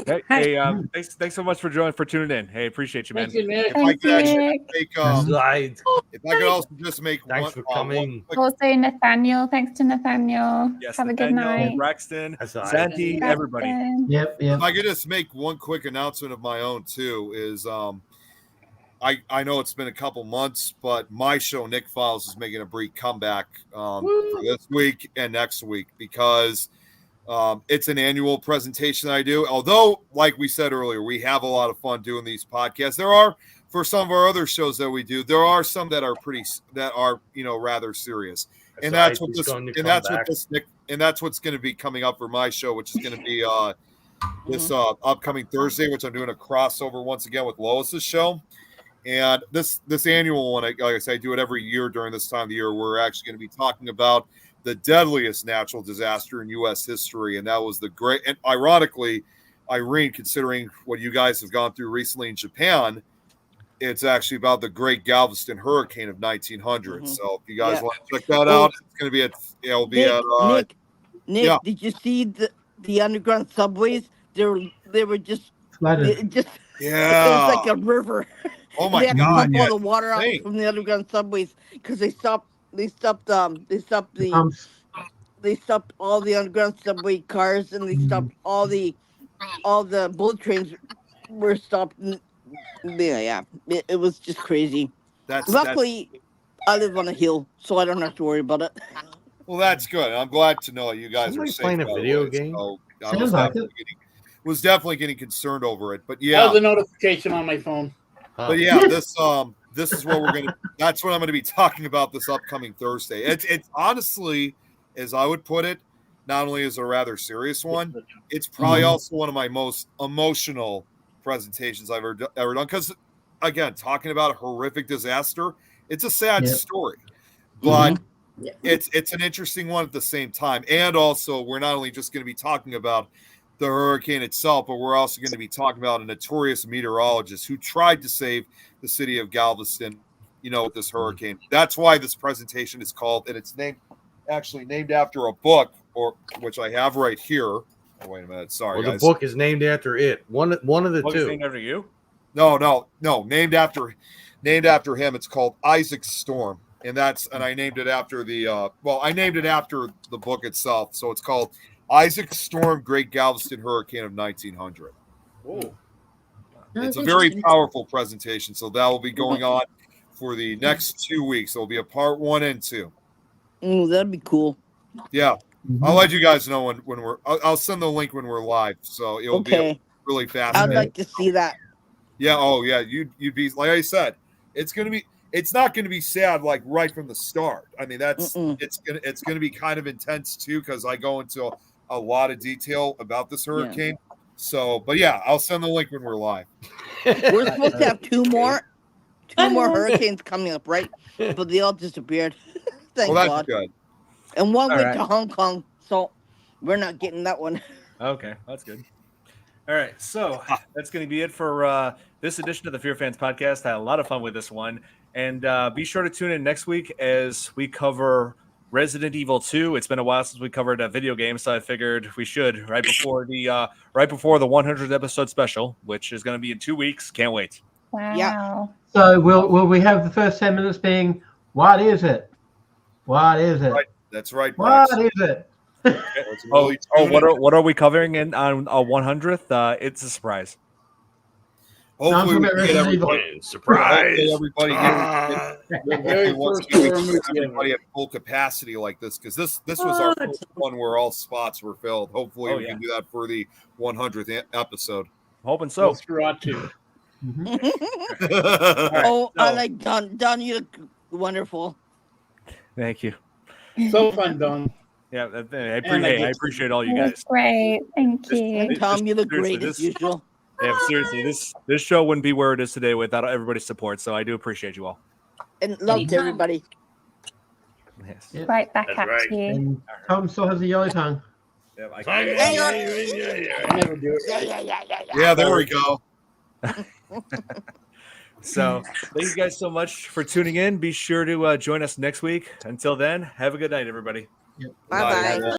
thanks so much for tuning in. Hey, appreciate you, man. Thank you, Nick. If I could actually Nick. make Slide. if I could also just make Thanks for coming. Also, Nathaniel. Thanks to Nathaniel. Yes, Have a good Nathaniel, night. Braxton, That's all right. Santi, everybody. Braxton. Yep. If I could just make one quick announcement of my own too, is I know it's been a couple months, but my show Nick Files is making a brief comeback for this week and next week because it's an annual presentation that I do. Although, like we said earlier, we have a lot of fun doing these podcasts. There are, for some of our other shows that we do, there are some that are rather serious. That's what's going to be coming up for my show, which is going to be this upcoming Thursday, which I'm doing a crossover once again with Lois's show. And this annual one, like I say, I do it every year during this time of the year. We're actually going to be talking about the deadliest natural disaster in U.S. history, and that was the great. And ironically, Irene, considering what you guys have gone through recently in Japan, it's actually about the Great Galveston Hurricane of 1900. So if you guys want to check that out, it's going to be Nick, did you see the underground subways? They were just Flooded. it was like a river. Oh my they had God! to pump all the water out from the underground subways because they stopped all the underground subway cars, and they stopped all the bullet trains were stopped. It was just crazy. Luckily, I live on a hill, so I don't have to worry about it. Well, that's good. I'm glad to know you guys are safe. Playing a video game. So I was definitely getting concerned over it, but yeah, that was a notification on my phone. But yeah, this is what we're gonna. That's what I'm going to be talking about this upcoming Thursday. It's honestly, as I would put it, not only is a rather serious one, it's probably also one of my most emotional presentations I've ever done. Because again, talking about a horrific disaster, it's a sad story, but it's an interesting one at the same time. And also, we're not only just going to be talking about the hurricane itself, but we're also going to be talking about a notorious meteorologist who tried to save the city of Galveston, with this hurricane. That's why this presentation is called, and it's named after a book, which I have right here. Oh, wait a minute, sorry, guys. The book is named after it. One of the Book two. is named after you? No, named after him. It's called Isaac's Storm, and I named it after I named it after the book itself. So it's called Isaac Storm, Great Galveston Hurricane of 1900. Oh. It's a very powerful presentation. So that will be going on for the next 2 weeks. There'll be a part 1 and 2. Oh, that'd be cool. Yeah. I'll let you guys know when we're. I'll send the link when we're live. So it'll be really fascinating. I'd like to see that. Yeah. Oh, yeah. You'd be like I said. It's not going to be sad like right from the start. I mean, it's gonna be kind of intense too because I go into a lot of detail about this hurricane. Yeah. So, but yeah, I'll send the link when we're live. We're supposed to have two more hurricanes coming up, right? But they all disappeared. Thank that's God. Good. And one went to Hong Kong, so we're not getting that one. Okay, that's good. All right, so that's going to be it for this edition of the FearFans podcast. I had a lot of fun with this one, and be sure to tune in next week as we cover Resident Evil 2. It's been a while since we covered a video game, so I figured we should right before the 100th episode special, which is going to be in 2 weeks. Can't wait. Wow. Yeah. So will we have the first 10 minutes being what is it? What is it? Right. That's right. What is it? What are we covering on 100th? It's a surprise. Hopefully, we get everybody. Surprise! Everybody everybody at full capacity like this because this was our first one where all spots were filled. Hopefully, we can do that for the 100th episode. Hoping so. too. I like Don. Don, you look wonderful. Thank you. So fun, Don. Yeah, I appreciate all you guys. Great, thank you. Tom, you look great as usual. Yeah, seriously, this show wouldn't be where it is today without everybody's support. So I do appreciate you all. And love to everybody. Yes. Yep. Right back That's at right. you. And Tom still has a yellow tongue. Yeah, I never do it. Yeah, there we go. So thank you guys so much for tuning in. Be sure to join us next week. Until then, have a good night, everybody. Bye-bye.